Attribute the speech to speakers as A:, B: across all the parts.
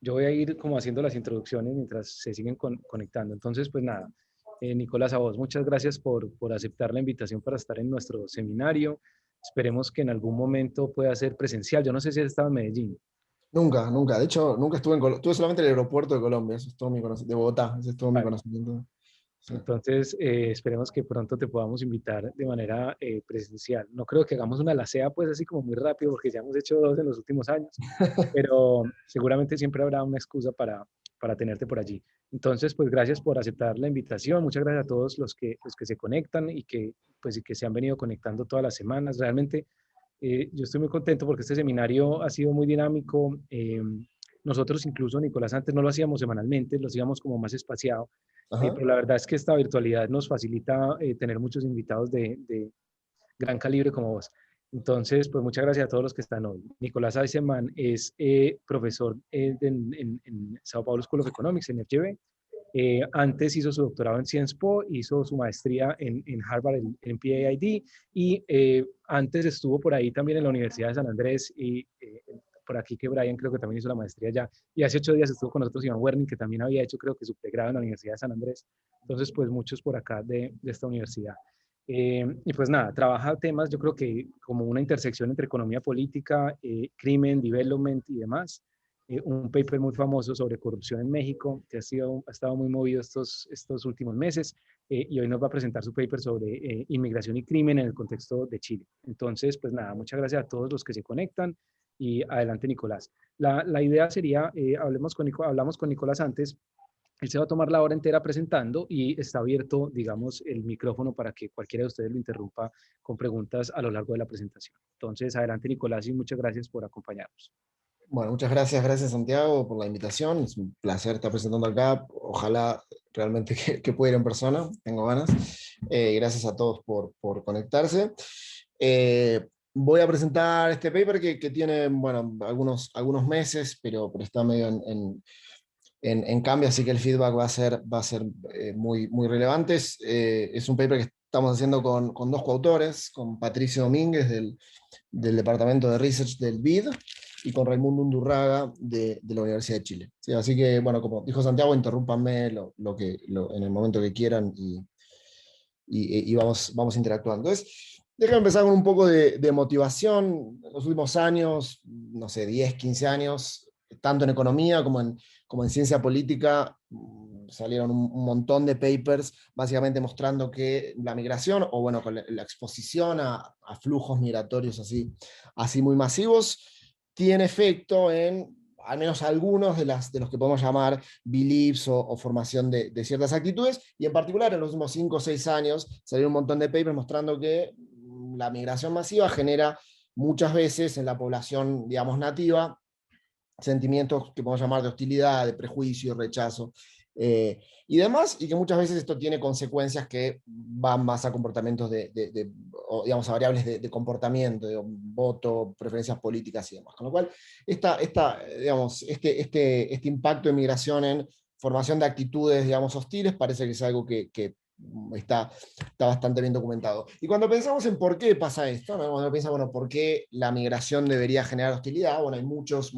A: yo voy a ir como haciendo las introducciones mientras se siguen conectando. Entonces, pues nada, Nicolás, a vos, muchas gracias por aceptar la invitación para estar en nuestro seminario. Esperemos que en algún momento pueda ser presencial. Yo no sé si has estado en Medellín.
B: Nunca, nunca. De hecho, nunca estuve en Colombia. Estuve solamente en el aeropuerto de Colombia, eso es todo mi conocimiento. De Bogotá, ese es todo mi
A: Vale.
B: conocimiento. Sí.
A: Entonces, esperemos que pronto te podamos invitar de manera presencial. No creo que hagamos una lacea, pues así como muy rápido, porque ya hemos hecho dos en los últimos años, pero seguramente siempre habrá una excusa para tenerte por allí. Entonces, pues gracias por aceptar la invitación. Muchas gracias a todos los que se conectan y que se han venido conectando todas las semanas. Realmente, yo estoy muy contento porque este seminario ha sido muy dinámico. Nosotros incluso, Nicolás, antes no lo hacíamos semanalmente, lo hacíamos como más espaciado,
B: Ajá.
A: pero la verdad es que esta virtualidad nos facilita tener muchos invitados de gran calibre como vos. Entonces, pues muchas gracias a todos los que están hoy. Nicolás Eisenman es profesor en Sao Paulo School of Economics, en FGV. Antes hizo su doctorado en Sciences Po, hizo su maestría en Harvard, en PAID, y antes estuvo por ahí también en la Universidad de San Andrés, y por aquí que Brian creo que también hizo la maestría allá. Y hace 8 días estuvo con nosotros Iván Werning, que también había hecho creo que su pregrado en la Universidad de San Andrés. Entonces, pues muchos por acá de esta universidad. Y pues nada, trabaja temas, yo creo que como una intersección entre economía política, crimen, development y demás. Un paper muy famoso sobre corrupción en México, que ha estado muy movido estos últimos meses, y hoy nos va a presentar su paper sobre inmigración y crimen en el contexto de Chile. Entonces, pues nada, muchas gracias a todos los que se conectan y adelante, Nicolás. La idea sería, hablamos con Nicolás antes. Él se va a tomar la hora entera presentando y está abierto, digamos, el micrófono para que cualquiera de ustedes lo interrumpa con preguntas a lo largo de la presentación. Entonces, adelante, Nicolás, y muchas gracias por acompañarnos.
B: Bueno, muchas gracias, gracias Santiago por la invitación. Es un placer estar presentando acá. Ojalá realmente que pueda ir en persona, tengo ganas. Gracias a todos por conectarse. Voy a presentar este paper que tiene, bueno, algunos meses, pero está medio en cambio, así que el feedback va a ser muy relevante. Es un paper que estamos haciendo con dos coautores, con Patricio Domínguez del Departamento de Research del BID y con Raimundo Undurraga de la Universidad de Chile. ¿Sí? Así que, bueno, como dijo Santiago, interrúmpanme en el momento que quieran y vamos interactuando. Entonces, déjame empezar con un poco de motivación. En los últimos años, no sé, 10, 15 años, tanto en economía como en ciencia política, salieron un montón de papers, básicamente mostrando que la migración, o bueno, con la exposición a flujos migratorios así muy masivos, tiene efecto en al menos algunos de los que podemos llamar beliefs o formación de ciertas actitudes, y en particular en los últimos 5 o 6 años salieron un montón de papers mostrando que la migración masiva genera muchas veces en la población, digamos, nativa, sentimientos que podemos llamar de hostilidad, de prejuicio, rechazo, y demás, y que muchas veces esto tiene consecuencias que van más a comportamientos o, digamos, a variables de comportamiento, de voto, preferencias políticas y demás. Con lo cual, digamos, este impacto de migración en formación de actitudes, digamos, hostiles, parece que es algo que está bastante bien documentado. Y cuando pensamos en por qué pasa esto, ¿no? Cuando piensa, bueno, ¿por qué la migración debería generar hostilidad? Bueno, hay muchas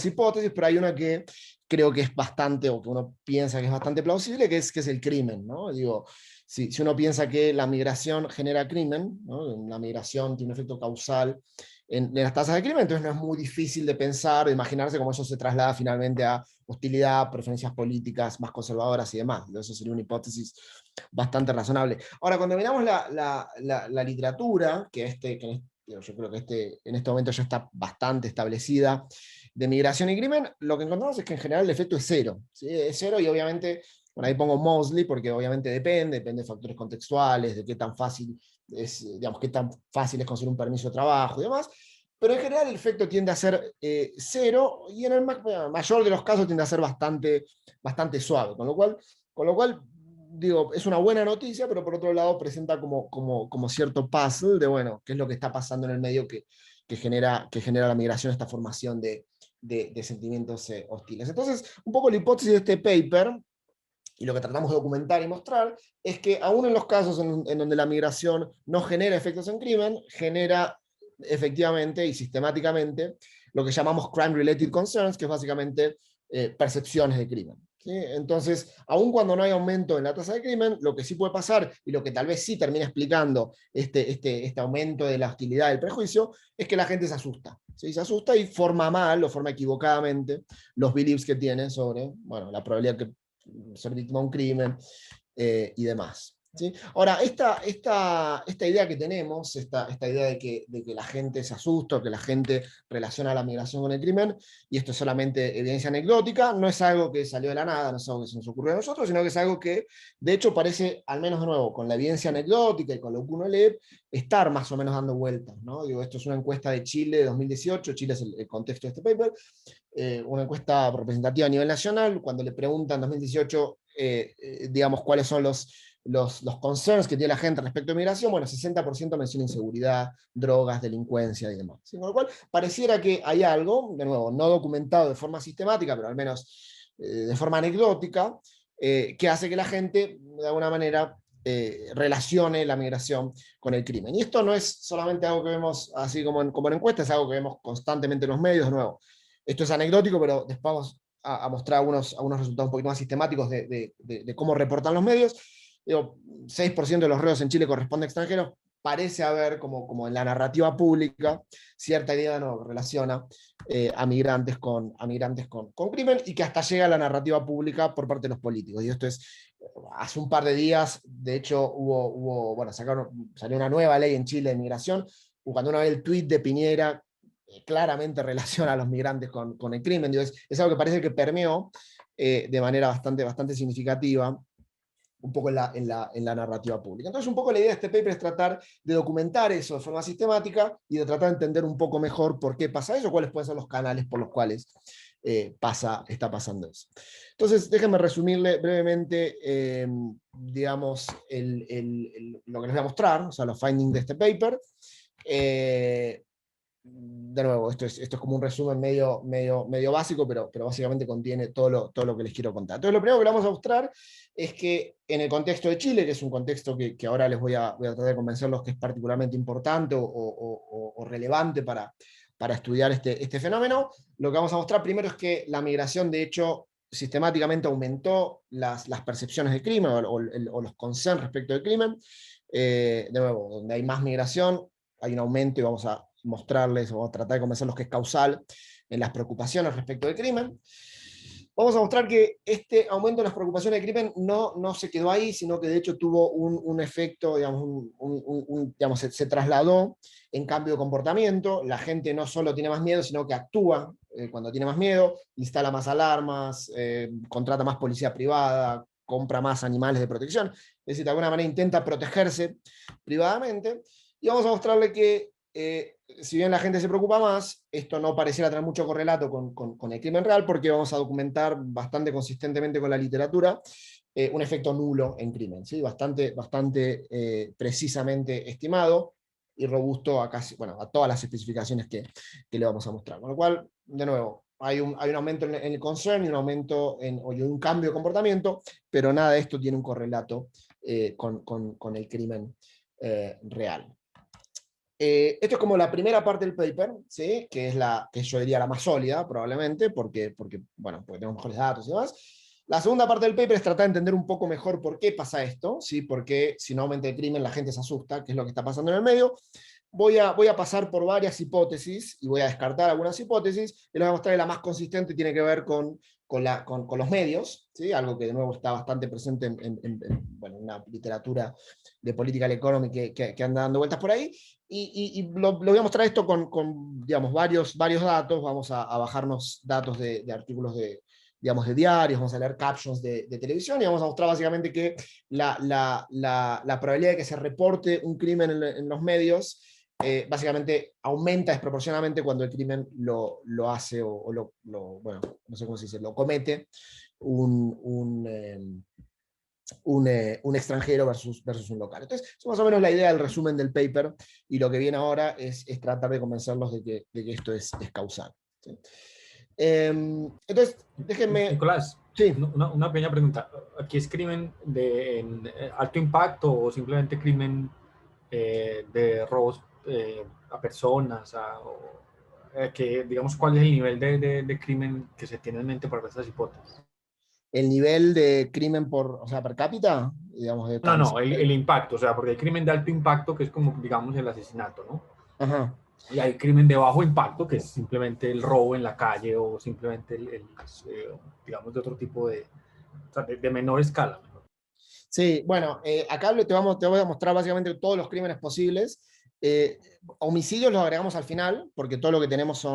B: hipótesis, pero hay una que creo que es bastante, o que uno piensa que es bastante plausible, que es el crimen, ¿no? Digo, si uno piensa que la migración genera crimen, ¿no? La migración tiene un efecto causal en las tasas de crimen, entonces no es muy difícil de pensar, de imaginarse cómo eso se traslada finalmente a hostilidad, preferencias políticas más conservadoras y demás. Eso sería una hipótesis bastante razonable. Ahora, cuando miramos la literatura, yo creo que en este momento ya está bastante establecida, de migración y crimen, lo que encontramos es que en general el efecto es cero. ¿Sí? Es cero, y obviamente, bueno, ahí pongo mostly porque obviamente depende de factores contextuales, de qué tan fácil digamos, qué tan fácil es conseguir un permiso de trabajo y demás. Pero en general el efecto tiende a ser cero, y en el mayor de los casos tiende a ser bastante suave, con lo cual digo, es una buena noticia, pero por otro lado presenta como cierto puzzle de, bueno, qué es lo que está pasando en el medio que genera la migración, esta formación de sentimientos hostiles. Entonces, un poco la hipótesis de este paper, y lo que tratamos de documentar y mostrar, es que aún en los casos en donde la migración no genera efectos en crimen, genera efectivamente y sistemáticamente lo que llamamos crime-related concerns, que es básicamente percepciones de crimen. ¿Sí? Entonces, aun cuando no hay aumento en la tasa de crimen, lo que sí puede pasar, y lo que tal vez sí termina explicando este aumento de la hostilidad, del prejuicio, es que la gente se asusta. ¿Sí? Se asusta y forma mal o forma equivocadamente los beliefs que tiene sobre, bueno, la probabilidad de ser víctima de un crimen y demás. ¿Sí? Ahora, esta idea que tenemos, esta idea de que la gente se asusta, que la gente relaciona la migración con el crimen, y esto es solamente evidencia anecdótica, no es algo que salió de la nada, no es algo que se nos ocurrió a nosotros, sino que es algo que, de hecho, parece, al menos de nuevo, con la evidencia anecdótica y con lo que uno lee, estar más o menos dando vueltas, ¿no? Digo, esto es una encuesta de Chile de 2018, Chile es el contexto de este paper, una encuesta representativa a nivel nacional, cuando le preguntan en 2018, digamos, cuáles son los concerns que tiene la gente respecto a migración, bueno, 60% menciona inseguridad, drogas, delincuencia y demás. ¿Sí? Con lo cual, pareciera que hay algo, de nuevo, no documentado de forma sistemática, pero al menos de forma anecdótica, que hace que la gente, de alguna manera, relacione la migración con el crimen. Y esto no es solamente algo que vemos así como en encuestas, es algo que vemos constantemente en los medios, de nuevo. Esto es anecdótico, pero después vamos a mostrar algunos resultados un poquito más sistemáticos de cómo reportan los medios. Digo, 6% de los reos en Chile corresponde a extranjeros. Parece haber, como en la narrativa pública, cierta idea no relaciona a migrantes con crimen, y que hasta llega a la narrativa pública por parte de los políticos. Y esto es, hace un par de días, de hecho, bueno, salió una nueva ley en Chile de migración, cuando uno ve el tuit de Piñera, claramente relaciona a los migrantes con el crimen. Digo, es algo que parece que permeó de manera bastante significativa un poco en la narrativa pública. Entonces, un poco la idea de este paper es tratar de documentar eso de forma sistemática y de tratar de entender un poco mejor por qué pasa eso, cuáles pueden ser los canales por los cuales está pasando eso. Entonces, déjenme resumirle brevemente, digamos, lo que les voy a mostrar, o sea, los findings de este paper. De nuevo, esto es como un resumen medio básico, pero básicamente contiene todo lo que les quiero contar. Entonces, lo primero que vamos a mostrar es que en el contexto de Chile, que es un contexto que ahora les voy a tratar de convencerlos que es particularmente importante o relevante para estudiar este fenómeno, lo que vamos a mostrar primero es que la migración, de hecho, sistemáticamente aumentó las percepciones de crimen o los concerns respecto del crimen. De nuevo, donde hay más migración, hay un aumento, y vamos a mostrarles o tratar de convencerlos que es causal en las preocupaciones respecto del crimen. Vamos a mostrar que este aumento en las preocupaciones de crimen no se quedó ahí, sino que de hecho tuvo un efecto, digamos, se trasladó en cambio de comportamiento. La gente no solo tiene más miedo, sino que actúa cuando tiene más miedo, instala más alarmas, contrata más policía privada, compra más animales de protección, es decir, de alguna manera intenta protegerse privadamente. Y vamos a mostrarle que si bien la gente se preocupa más, esto no pareciera tener mucho correlato con el crimen real, porque vamos a documentar bastante consistentemente con la literatura un efecto nulo en crimen, ¿sí? bastante precisamente estimado y robusto a todas las especificaciones que le vamos a mostrar. Con lo cual, de nuevo, hay un aumento en el concern y un aumento o un cambio de comportamiento, pero nada de esto tiene un correlato con el crimen real. Esto es como la primera parte del paper, ¿sí? Que es que yo diría la más sólida, probablemente, porque tenemos mejores datos y demás. La segunda parte del paper es tratar de entender un poco mejor por qué pasa esto, ¿sí? Porque si no aumenta el crimen, la gente se asusta, que es lo que está pasando en el medio. Voy a pasar por varias hipótesis y voy a descartar algunas hipótesis, y les voy a mostrar que la más consistente tiene que ver con los medios, ¿sí? Algo que de nuevo está bastante presente en una literatura de political economy que anda dando vueltas por ahí. Y lo voy a mostrar esto con digamos, varios datos. Vamos a bajarnos datos de artículos de diarios, vamos a leer captions de televisión, y vamos a mostrar básicamente que la probabilidad de que se reporte un crimen en los medios básicamente aumenta desproporcionadamente cuando el crimen lo hace bueno, no sé cómo se dice, lo comete un extranjero versus un local. Entonces, eso es más o menos la idea del resumen del paper, y lo que viene ahora es tratar de convencerlos de que esto es causal. ¿Sí? Entonces, déjenme...
C: Nicolás,
B: sí.
C: una pequeña pregunta. ¿Aquí es crimen de alto impacto o simplemente crimen de robos a personas, que, digamos, ¿cuál es el nivel de crimen que se tiene en mente para estas hipótesis?
B: El nivel de crimen por, o sea, per cápita, digamos, de
C: No,
B: cantidad.
C: el impacto, o sea, porque hay crimen de alto impacto que es como, digamos, el asesinato, ¿no?
B: Ajá.
C: Y hay crimen de bajo impacto que es simplemente el robo en la calle o simplemente digamos, de otro tipo o sea, de menor escala.
B: Sí, bueno, acá te voy a mostrar básicamente todos los crímenes posibles. Homicidios los agregamos al final, porque todo lo que tenemos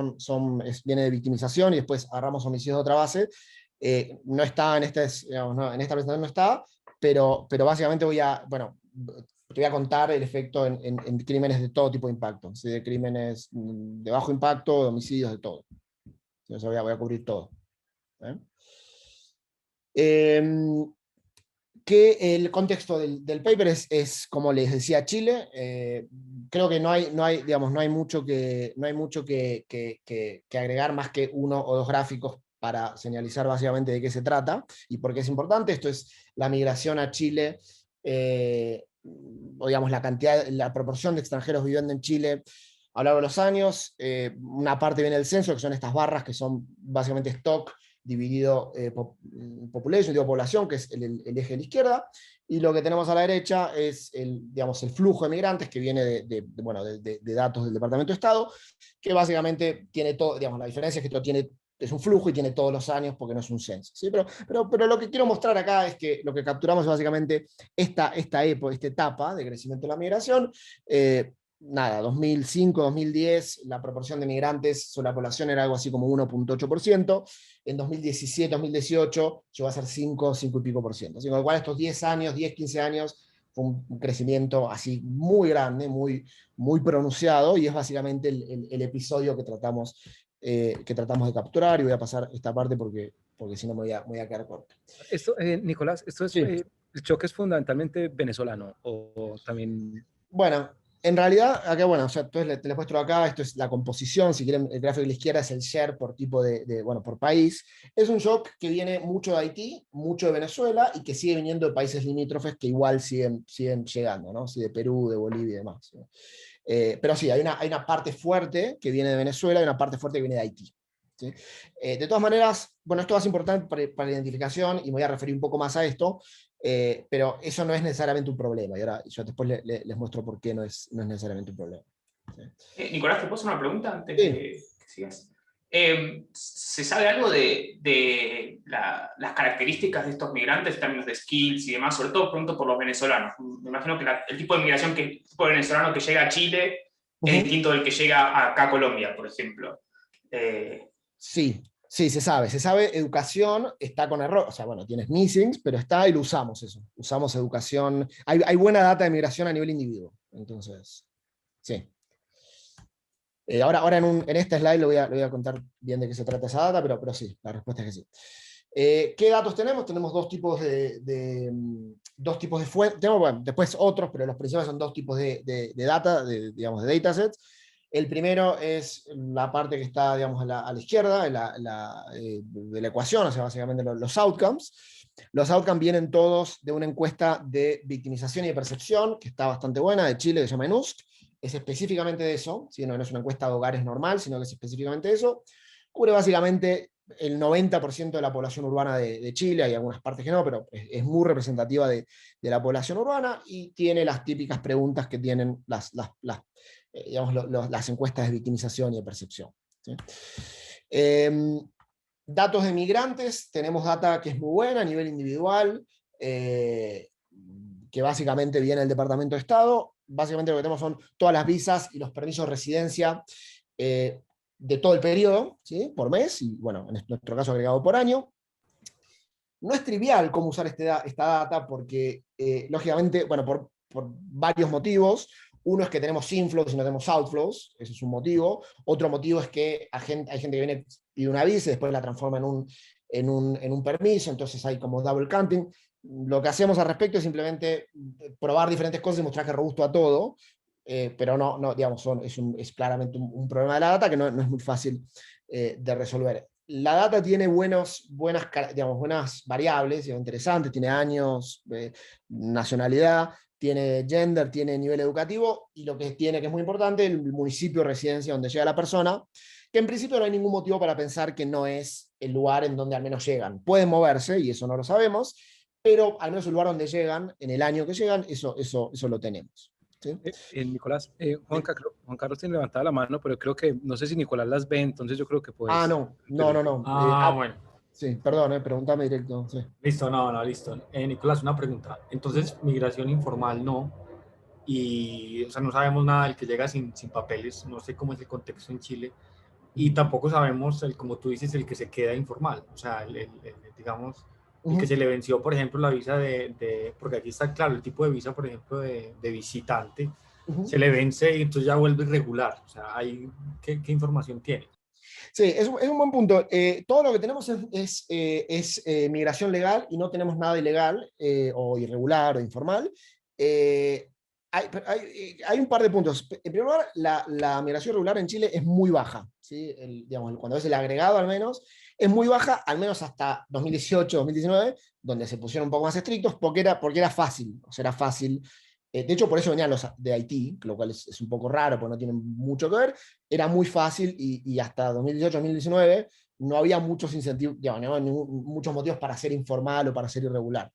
B: viene de victimización y después agarramos homicidios de otra base. No está en, digamos, no, en esta presentación no está, pero básicamente bueno, te voy a contar el efecto en crímenes de todo tipo de impacto, ¿sí? De crímenes de bajo impacto, de homicidios, de todo. Entonces voy a cubrir todo. ¿Eh? Que el contexto del paper como les decía, Chile. Creo que digamos, no hay mucho que agregar más que uno o dos gráficos para señalizar básicamente de qué se trata y por qué es importante. Esto es la migración a Chile, o digamos la proporción de extranjeros viviendo en Chile a lo largo de los años. Una parte viene del censo, que son estas barras que son básicamente stock dividido population, digo población, que es el eje de la izquierda, y lo que tenemos a la derecha es digamos, el flujo de migrantes que viene de datos del Departamento de Estado, que básicamente tiene todo, digamos, la diferencia es que esto es un flujo y tiene todos los años porque no es un censo, ¿sí? Pero lo que quiero mostrar acá es que lo que capturamos es básicamente esta etapa de crecimiento de la migración. Nada, 2005, 2010, la proporción de migrantes sobre la población era algo así como 1,8%. En 2017, 2018 llegó a ser 5 y pico por ciento. Así, con lo cual estos 10 años, 10, 15 años, fue un crecimiento así muy grande, muy pronunciado, y es básicamente el episodio que tratamos de capturar, y voy a pasar esta parte porque si no me voy a quedar corto.
A: Esto, Nicolás, esto es,
B: Sí.
A: el choque es fundamentalmente venezolano o también...
B: Bueno, en realidad, acá, bueno, o sea, entonces te les muestro acá, esto es la composición, si quieren, el gráfico de la izquierda es el share por tipo bueno, por país. Es un shock que viene mucho de Haití, mucho de Venezuela, y que sigue viniendo de países limítrofes que igual siguen llegando, ¿no? Sí, de Perú, de Bolivia y demás, ¿no? Pero sí, hay una parte fuerte que viene de Venezuela y una parte fuerte que viene de Haití, ¿sí? De todas maneras, bueno, esto es importante para la identificación y me voy a referir un poco más a esto. Pero eso no es necesariamente un problema, y ahora yo después les muestro por qué no es necesariamente un problema.
D: ¿Sí? Nicolás, ¿te puedo hacer una pregunta antes
B: Sí.
D: que sigas? ¿Se sabe algo de las características de estos migrantes en términos de skills y demás? Sobre todo pregunto por los venezolanos. Me imagino que el tipo de migración, el tipo de venezolano que llega a Chile es distinto del que llega acá a Colombia, por ejemplo.
B: Sí, se sabe, educación está con error, o sea, bueno, tienes missings, pero está y lo usamos eso, usamos educación, hay buena data de migración a nivel individuo, entonces, sí. Ahora en este slide le voy a contar bien de qué se trata esa data, pero sí, la respuesta es que sí. ¿Qué datos tenemos? Tenemos dos tipos de fuentes, tenemos, bueno, después otros, pero los principales son dos tipos de data, digamos, de datasets. El primero es la parte que está, digamos, a la izquierda de la ecuación, o sea, básicamente los outcomes. Los outcomes vienen todos de una encuesta de victimización y de percepción, que está bastante buena, de Chile, que se llama ENUSC. Es específicamente de eso, ¿sí? No es una encuesta de hogares normal, sino que es específicamente de eso. Cubre básicamente el 90% de la población urbana de Chile, hay algunas partes que no, pero es muy representativa de la población urbana, y tiene las típicas preguntas que tienen digamos, las encuestas de victimización y de percepción, ¿sí? Datos de migrantes, tenemos data que es muy buena a nivel individual, que básicamente viene del Departamento de Estado. Básicamente lo que tenemos son todas las visas y los permisos de residencia de todo el periodo, ¿sí? Por mes, y bueno, en nuestro caso agregado por año. No es trivial cómo usar esta data porque, lógicamente, bueno, por varios motivos. Uno es que tenemos inflows y no tenemos outflows, ese es un motivo. Otro motivo es que hay gente que viene y una visa y después la transforma en un permiso, entonces hay como double counting. Lo que hacemos al respecto es simplemente probar diferentes cosas y mostrar que es robusto a todo, pero no digamos, es claramente un problema de la data que no es muy fácil de resolver. la data tiene buenas variables, interesantes, tiene años, nacionalidad, tiene gender, tiene nivel educativo, y lo que tiene, que es muy importante, el municipio de residencia donde llega la persona, que en principio no hay ningún motivo para pensar que no es el lugar en donde al menos llegan. Pueden moverse, y eso no lo sabemos, pero al menos el lugar donde llegan, en el año que llegan, eso lo tenemos. ¿Sí?
A: Nicolás, Juan Carlos tiene levantada la mano, pero creo que, no sé si Nicolás las ve, entonces yo creo que puedes.
B: No.
C: Bueno.
B: Sí, perdón, pregúntame directo. Sí.
C: Listo, listo. Nicolás, una pregunta. Entonces, migración informal no, y, o sea, no sabemos nada del que llega sin papeles, no sé cómo es el contexto en Chile, y tampoco sabemos, como tú dices, el que se queda informal, o sea, digamos, el que se le venció, por ejemplo, la visa porque aquí está claro, el tipo de visa, por ejemplo, de visitante, se le vence y entonces ya vuelve irregular, o sea, ¿qué información tiene?
B: Sí, es un buen punto. Todo lo que tenemos es migración legal, y no tenemos nada ilegal o irregular o informal. Hay un par de puntos. En primer lugar, la migración regular en Chile es muy baja, ¿sí? Cuando es el agregado, al menos, es muy baja, al menos hasta 2018, 2019, donde se pusieron un poco más estrictos, porque era fácil. O sea, era fácil. De hecho, por eso venían los de Haití, lo cual es un poco raro, porque no tienen mucho que ver. Era muy fácil, y hasta 2018-2019 no había muchos incentivos, no había muchos motivos para ser informal o para ser irregular.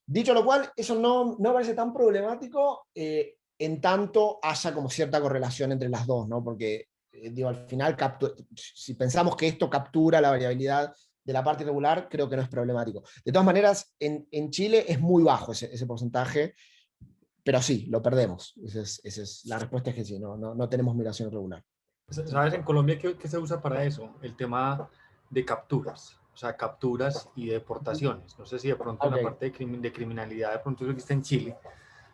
B: Dicho lo cual, eso no me parece tan problemático en tanto haya como cierta correlación entre las dos, ¿no? Porque al final, si pensamos que esto captura la variabilidad de la parte irregular, creo que no es problemático. De todas maneras, en Chile es muy bajo ese porcentaje, pero sí, lo perdemos. La respuesta es que sí, no tenemos migración irregular.
C: ¿Sabes en Colombia qué se usa para eso? El tema de capturas, o sea, capturas y deportaciones. No sé si de pronto en la parte de criminalidad de pronto eso existe en Chile.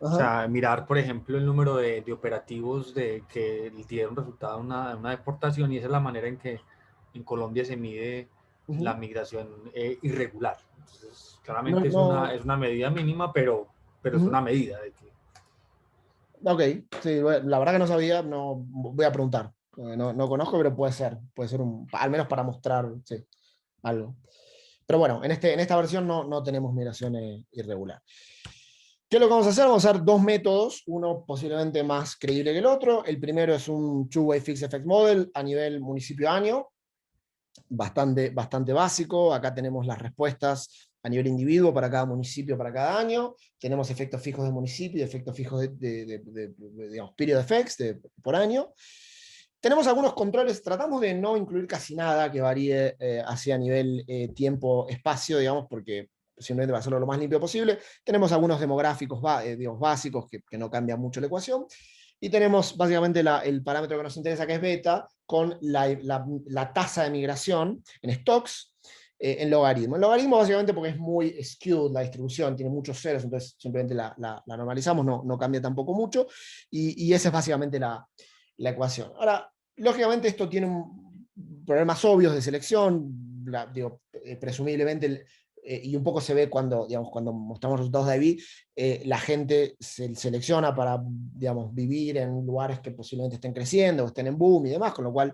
C: O sea, mirar, por ejemplo, el número de operativos que dieron resultado a una deportación, y esa es la manera en que en Colombia se mide la migración irregular. Entonces, claramente es una medida mínima, pero es una medida de que...
B: Ok, sí, la verdad que no sabía, no voy a preguntar. No conozco, pero puede ser al menos para mostrar, sí, algo. Pero bueno, en esta versión no tenemos migración irregular. ¿Qué es lo que vamos a hacer? Vamos a usar dos métodos, uno posiblemente más creíble que el otro. El primero es un Two-Way Fixed Effect Model a nivel municipio-año, bastante básico. Acá tenemos las respuestas a nivel individuo para cada municipio, para cada año. Tenemos efectos fijos de municipio y efectos fijos digamos, period effects por año. Tenemos algunos controles, tratamos de no incluir casi nada que varíe hacia nivel tiempo-espacio, digamos, porque simplemente va a hacerlo lo más limpio posible. Tenemos algunos demográficos digamos, básicos que no cambian mucho la ecuación. Y tenemos básicamente el parámetro que nos interesa, que es beta, con la tasa de migración en stocks en logaritmo. En logaritmo básicamente porque es muy skewed la distribución, tiene muchos ceros, entonces simplemente la normalizamos, no cambia tampoco mucho, y esa es básicamente la ecuación. Ahora, lógicamente esto tiene problemas obvios de selección, presumiblemente, y un poco se ve cuando mostramos resultados de IB, la gente se selecciona para, digamos, vivir en lugares que posiblemente estén creciendo o estén en boom y demás, con lo cual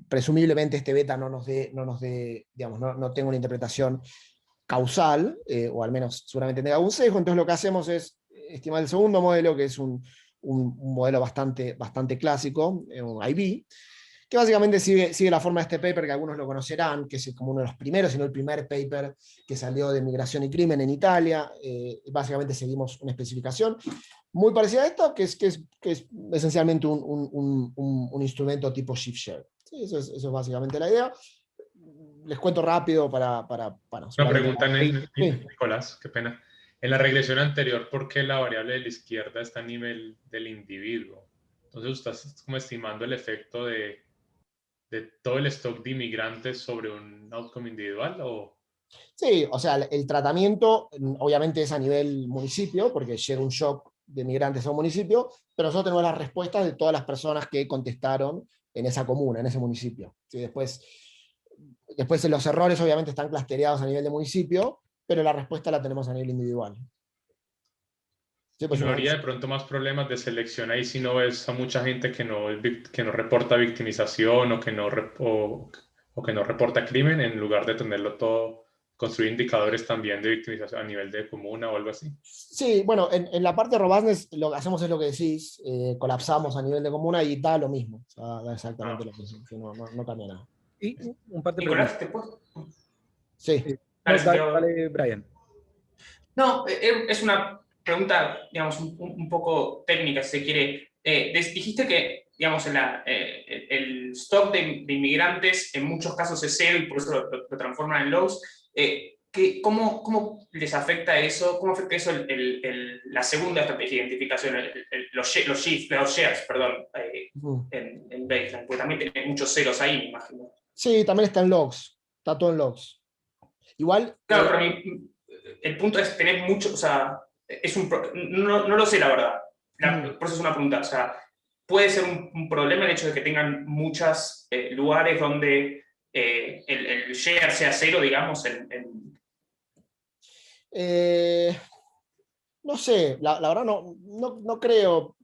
B: presumiblemente este beta no tenga una interpretación causal, o al menos seguramente tenga algún sesgo. Entonces lo que hacemos es estimar el segundo modelo, que es un modelo bastante clásico, un IB, que básicamente sigue la forma de este paper, que algunos lo conocerán, que es como uno de los primeros, si no el primer paper que salió de migración y crimen en Italia. Básicamente seguimos una especificación muy parecida a esto, que es esencialmente un instrumento tipo shift share. Sí, eso es básicamente la idea. Les cuento rápido para
E: una pregunta, Nicolás, qué pena. En la regresión anterior, ¿por qué la variable de la izquierda está a nivel del individuo? Entonces, ¿estás como estimando el efecto de todo el stock de inmigrantes sobre un outcome individual?
B: Sí, o sea, el tratamiento obviamente es a nivel municipio, porque llega un shock de migrantes a un municipio, pero nosotros tenemos las respuestas de todas las personas que contestaron en esa comuna, en ese municipio. ¿Sí? Después los errores obviamente están clustereados a nivel de municipio, pero la respuesta la tenemos a nivel individual. Sí, pues
E: ¿Y no habría de pronto más problemas de selección ahí si no ves a mucha gente que no reporta victimización o que o que no reporta crimen, en lugar de tenerlo todo, construir indicadores también de victimización a nivel de comuna o algo así?
B: sí, bueno, en la parte de robustness lo que hacemos es lo que decís, colapsamos a nivel de comuna y da lo mismo, o sea, da exactamente lo mismo, que no cambia nada.
A: Y un par de preguntas.
D: Nicolás, ¿te puedo?
B: Sí.
A: No,
D: Dale, Santiago.
A: dale, Brian.
D: No, es una pregunta, digamos, un poco técnica, si se quiere. Dijiste que, digamos, el stock de inmigrantes en muchos casos es cero y por eso lo transforman en lows. ¿Cómo les afecta eso? ¿Cómo afecta eso la segunda estrategia de identificación, los shares, perdón, en baseline? Porque también tiene muchos ceros ahí, me imagino.
B: Sí, también está en logs, está todo en logs. Igual...
D: Claro, pero el punto es tener mucho, o sea, no lo sé la verdad. Por eso es una pregunta, o sea, puede ser un problema el hecho de que tengan muchos lugares donde el share sea cero, digamos,
B: no sé, la verdad no creo.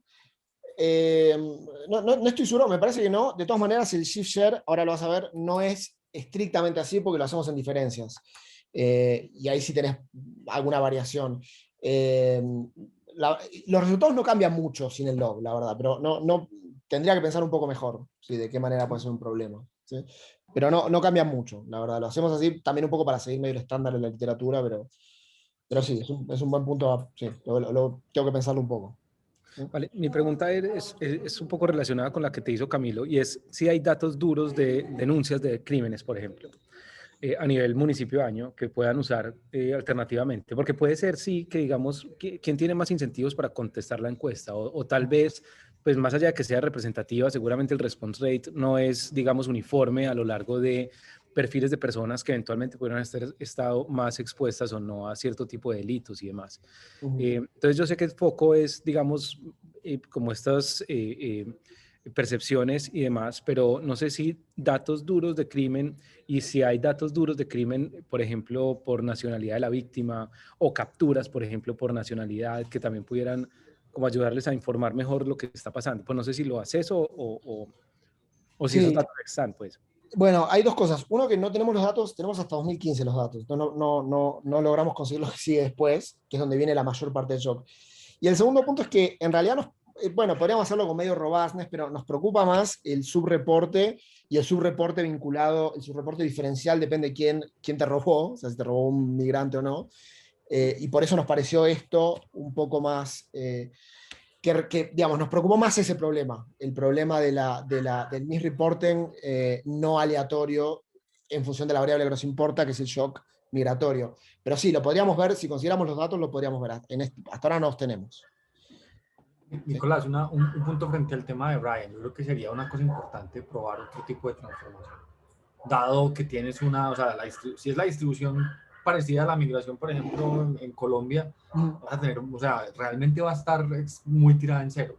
B: No estoy seguro, me parece que no. De todas maneras, el shift share, ahora lo vas a ver, no es estrictamente así porque lo hacemos en diferencias. Y ahí sí tenés alguna variación. Los resultados no cambian mucho sin el log, la verdad, pero tendría que pensar un poco mejor, ¿sí? De qué manera puede ser un problema. ¿Sí? Pero no cambian mucho, la verdad. Lo hacemos así también un poco para seguir medio el estándar en la literatura, pero sí, es un buen punto. Sí, tengo que pensarlo un poco.
A: Vale, mi pregunta es un poco relacionada con la que te hizo Camilo, y es si hay datos duros de denuncias de crímenes, por ejemplo, a nivel municipio-año que puedan usar alternativamente, porque puede ser, sí, que digamos, ¿quién tiene más incentivos para contestar la encuesta? O tal vez, pues más allá de que sea representativa, seguramente el response rate no es, digamos, uniforme a lo largo de perfiles de personas que eventualmente pudieran estar estado más expuestas o no a cierto tipo de delitos y demás. Entonces yo sé que el foco es, digamos, como estas percepciones y demás, pero no sé si datos duros de crimen, y si hay datos duros de crimen, por ejemplo, por nacionalidad de la víctima, o capturas, por ejemplo, por nacionalidad, que también pudieran como ayudarles a informar mejor lo que está pasando. Pues no sé si lo haces o si esos
B: Sí,
A: datos están, pues.
B: bueno, hay dos cosas. Uno, que no tenemos los datos, tenemos hasta 2015 los datos. No logramos conseguir lo que sigue después, que es donde viene la mayor parte del shock. Y el segundo punto es que en realidad bueno, podríamos hacerlo con medio robustness, pero nos preocupa más el subreporte y el subreporte vinculado, el subreporte diferencial depende de quién te robó, o sea, si te robó un migrante o no. Y por eso nos pareció esto un poco más... digamos, nos preocupó más ese problema, el problema del misreporting no aleatorio en función de la variable que nos importa, que es el shock migratorio. Pero sí, lo podríamos ver, si consideramos los datos, lo podríamos ver. Hasta ahora no los tenemos.
C: Nicolás, un punto frente al tema de Brian, yo creo que sería una cosa importante probar otro tipo de transformación. Dado que tienes o sea, si es la distribución parecida a la migración, por ejemplo, en Colombia, vas a tener, o sea, realmente va a estar muy tirada en cero.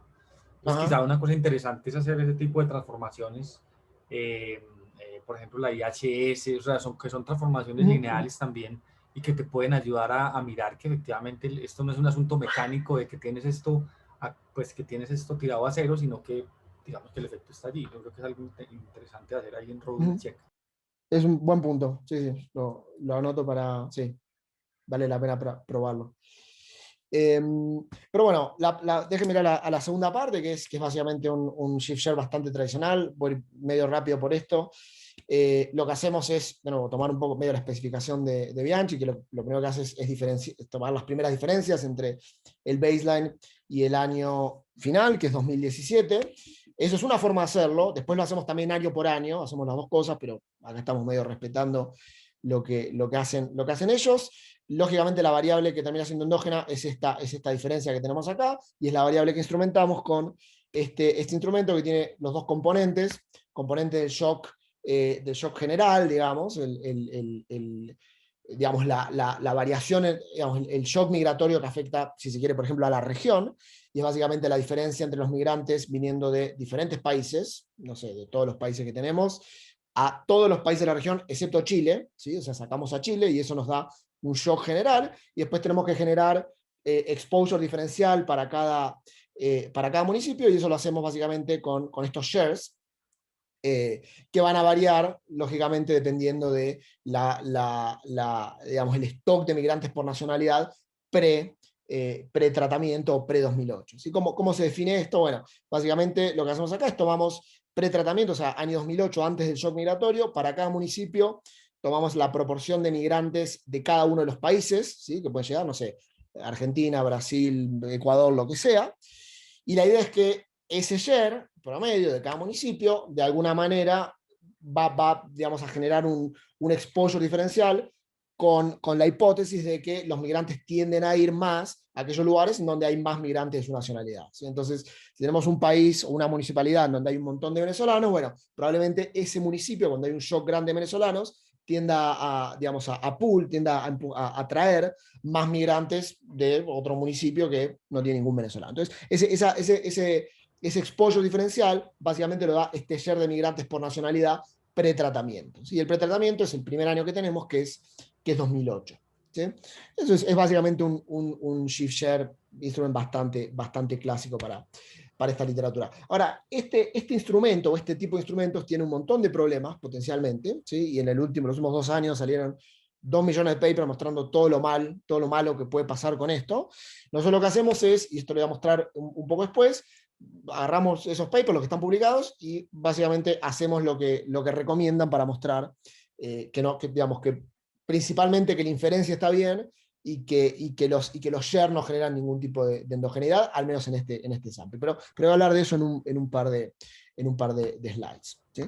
C: Entonces, quizá una cosa interesante es hacer ese tipo de transformaciones, por ejemplo, la IHS, o sea, que son transformaciones lineales también, y que te pueden ayudar a mirar que efectivamente esto no es un asunto mecánico de que tienes esto, pues que tienes esto tirado a cero, sino que digamos que el efecto está allí. Yo creo que es algo interesante hacer ahí en Road Check.
B: Es un buen punto, sí, lo anoto para, sí, vale la pena probarlo. Pero bueno, déjenme ir a la segunda parte, que es básicamente un shift share bastante tradicional. Voy medio rápido por esto. Lo que hacemos es, de nuevo, tomar un poco medio la especificación de Bianchi, que lo primero que hace es tomar las primeras diferencias entre el baseline y el año final, que es 2017. Eso es una forma de hacerlo. Después lo hacemos también año por año, hacemos las dos cosas, pero acá estamos medio respetando lo que hacen ellos. Lógicamente la variable que termina siendo endógena es esta diferencia que tenemos acá, y es la variable que instrumentamos con este instrumento que tiene los dos componentes, componente del shock general, digamos, digamos la variación, digamos, el shock migratorio que afecta, si se quiere, por ejemplo, a la región, y es básicamente la diferencia entre los migrantes viniendo de diferentes países, no sé, de todos los países que tenemos, a todos los países de la región, excepto Chile, ¿sí? O sea, sacamos a Chile y eso nos da un shock general, y después tenemos que generar exposure diferencial para cada municipio, y eso lo hacemos básicamente con estos shares, que van a variar, lógicamente, dependiendo de digamos, el stock de migrantes por nacionalidad pre-tratamiento o pre-2008. ¿Sí? ¿Cómo se define esto? Bueno, básicamente lo que hacemos acá es tomamos pre-tratamiento, o sea, año 2008, antes del shock migratorio, para cada municipio tomamos la proporción de migrantes de cada uno de los países, ¿sí? Que pueden llegar, no sé, Argentina, Brasil, Ecuador, lo que sea, y la idea es que ese share promedio de cada municipio, de alguna manera, va digamos, a generar un exposure diferencial con la hipótesis de que los migrantes tienden a ir más a aquellos lugares en donde hay más migrantes de su nacionalidad. ¿Sí? Entonces, si tenemos un país o una municipalidad donde hay un montón de venezolanos, bueno, probablemente ese municipio, cuando hay un shock grande de venezolanos, tienda a, digamos, a pool, tienda a atraer más migrantes de otro municipio que no tiene ningún venezolano. Entonces, ese exposure diferencial básicamente lo da este share de migrantes por nacionalidad pretratamiento. ¿Sí? El pretratamiento es el primer año que tenemos, que es 2008. ¿Sí? Eso es básicamente un shift share instrument bastante clásico para esta literatura. Ahora, este instrumento o este tipo de instrumentos tiene un montón de problemas potencialmente, ¿sí? Y en los últimos 2 años salieron 2 millones de papers mostrando todo lo malo que puede pasar con esto. Nosotros lo que hacemos es, y esto lo voy a mostrar un poco después, agarramos esos papers, los que están publicados, y básicamente hacemos lo que recomiendan para mostrar digamos, que principalmente que la inferencia está bien y que los shares no generan ningún tipo de endogeneidad, al menos en este sample. Pero voy a hablar de eso en un par de slides. ¿Sí?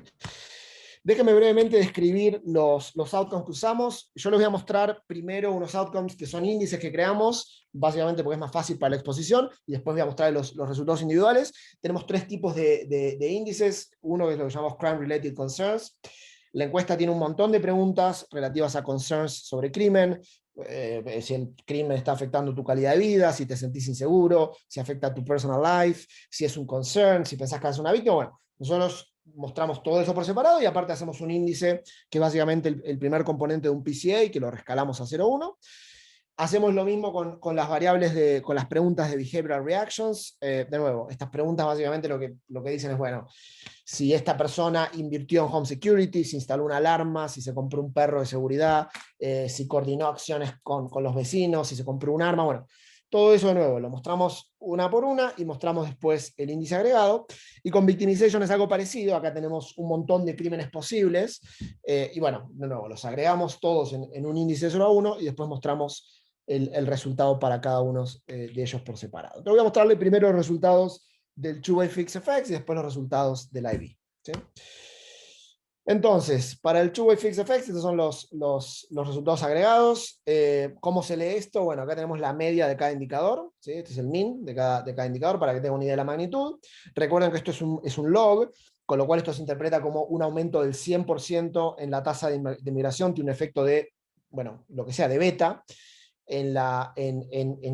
B: Déjenme brevemente describir los outcomes que usamos. Yo les voy a mostrar primero unos outcomes que son índices que creamos, básicamente porque es más fácil para la exposición, y después voy a mostrar los resultados individuales. Tenemos 3 tipos de índices. Uno es lo que llamamos Crime Related Concerns. La encuesta tiene un montón de preguntas relativas a concerns sobre crimen, si el crimen está afectando tu calidad de vida, si te sentís inseguro, si afecta tu personal life, si es un concern, si pensás que eres una víctima. Bueno, nosotros mostramos todo eso por separado y aparte hacemos un índice que es básicamente el primer componente de un PCA, que lo rescalamos a 0,1. Hacemos lo mismo con las variables con las preguntas de behavioral reactions. De nuevo, estas preguntas básicamente lo que dicen es, bueno, si esta persona invirtió en home security, si instaló una alarma, si se compró un perro de seguridad, si coordinó acciones con los vecinos, si se compró un arma, bueno, todo eso de nuevo lo mostramos una por una y mostramos después el índice agregado. Y con victimization es algo parecido, acá tenemos un montón de crímenes posibles, y bueno, de nuevo, los agregamos todos en un índice 0 a 1 y después mostramos el resultado para cada uno de ellos por separado. Te voy a mostrarle primero los resultados del Two-Way Fixed Effects y después los resultados del IB. ¿Sí? Entonces, para el Two-Way Fixed Effects, estos son los resultados agregados. ¿Cómo se lee esto? Bueno, acá tenemos la media de cada indicador. ¿Sí? Este es el mean de cada indicador para que tengan una idea de la magnitud. Recuerden que esto es un log, con lo cual esto se interpreta como un aumento del 100% en la tasa de migración, tiene un efecto de, bueno, lo que sea, de beta en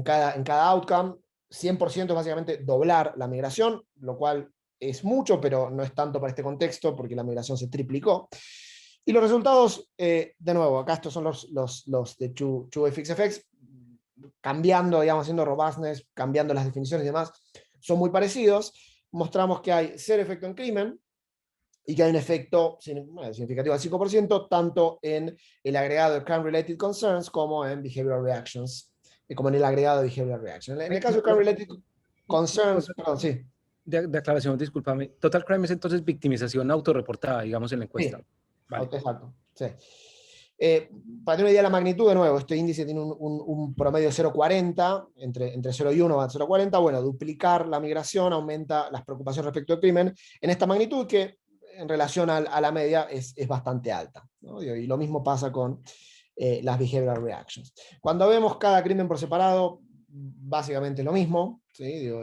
B: cada outcome. 100% es básicamente doblar la migración, lo cual es mucho, pero no es tanto para este contexto, porque la migración se triplicó. Y los resultados, de nuevo, acá estos son los de Two-Way Fixed Effects, cambiando, digamos, haciendo robustness, cambiando las definiciones y demás, son muy parecidos. Mostramos que hay 0 efecto en crimen, y que hay un efecto significativo al 5%, tanto en el agregado de Crime-Related Concerns como en Behavioral Reactions, como en el agregado de Behavioral Reactions. En el caso de Crime-Related Concerns, perdón, sí.
A: De aclaración, discúlpame. Total crime es entonces victimización autorreportada, digamos, en la encuesta.
B: Sí,
A: vale.
B: Exacto. Sí. Para tener una idea de la magnitud, de nuevo, este índice tiene un promedio de 0,40, entre 0 y 1 va a 0,40. Bueno, duplicar la migración aumenta las preocupaciones respecto al crimen en esta magnitud que en relación a la media es bastante alta, ¿no? Y lo mismo pasa con las behavioral reactions. Cuando vemos cada crimen por separado, básicamente lo mismo, ¿sí? Digo,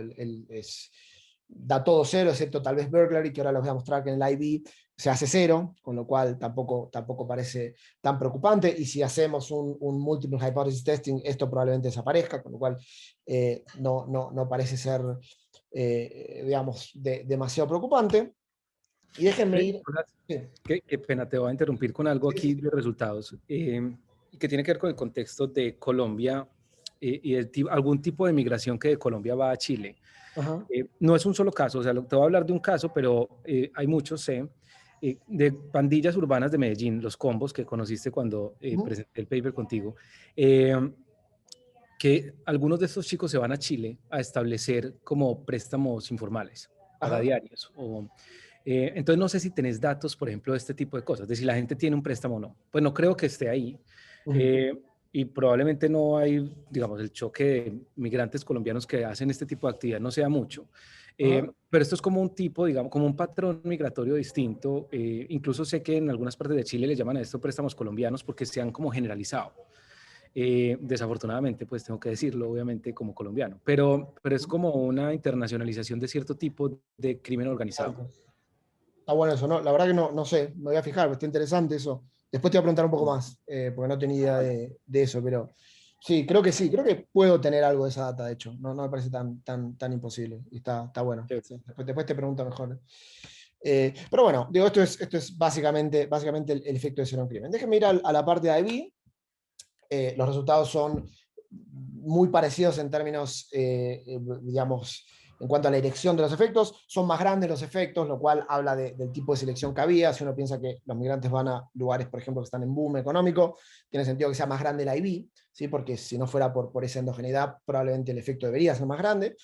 B: da todo 0, excepto tal vez burglary, que ahora les voy a mostrar que en el IB se hace 0, con lo cual tampoco parece tan preocupante, y si hacemos un multiple hypothesis testing, esto probablemente desaparezca, con lo cual no parece ser, digamos, demasiado preocupante. Y déjenme ir...
A: Sí. Qué pena, te voy a interrumpir con algo aquí de resultados, que tiene que ver con el contexto de Colombia. y algún tipo de migración que de Colombia va a Chile. No es un solo caso, o sea, te voy a hablar de un caso, pero hay muchos, de pandillas urbanas de Medellín, los combos que conociste cuando presenté el paper contigo, que algunos de estos chicos se van a Chile a establecer como préstamos informales para diarios. Entonces no sé si tenés datos, por ejemplo, de este tipo de cosas, de si la gente tiene un préstamo o no. Pues no creo que esté ahí. Y probablemente no hay, digamos, el choque de migrantes colombianos que hacen este tipo de actividad no sea mucho. Pero esto es como un tipo, digamos, como un patrón migratorio distinto. Incluso sé que en algunas partes de Chile le llaman a esto préstamos colombianos porque se han como generalizado. Desafortunadamente, pues tengo que decirlo, obviamente, como colombiano, pero es como una internacionalización de cierto tipo de crimen organizado.
B: Está bueno eso, ¿no? La verdad que no sé, me voy a fijar, está interesante eso. Después te voy a preguntar un poco más, porque no tenía idea de eso, pero sí, creo que puedo tener algo de esa data, de hecho, no me parece tan imposible, y está bueno. Sí. Después te pregunto mejor. Pero bueno, digo, esto es básicamente el efecto de ser un crimen. Déjenme ir a la parte de IB. Los resultados son muy parecidos en términos, digamos, en cuanto a la dirección de los efectos. Son más grandes los efectos, lo cual habla del tipo de selección que había. Si uno piensa que los migrantes van a lugares, por ejemplo, que están en boom económico, tiene sentido que sea más grande la IB, ¿sí? Porque si no fuera por esa endogeneidad, probablemente el efecto debería ser más grande.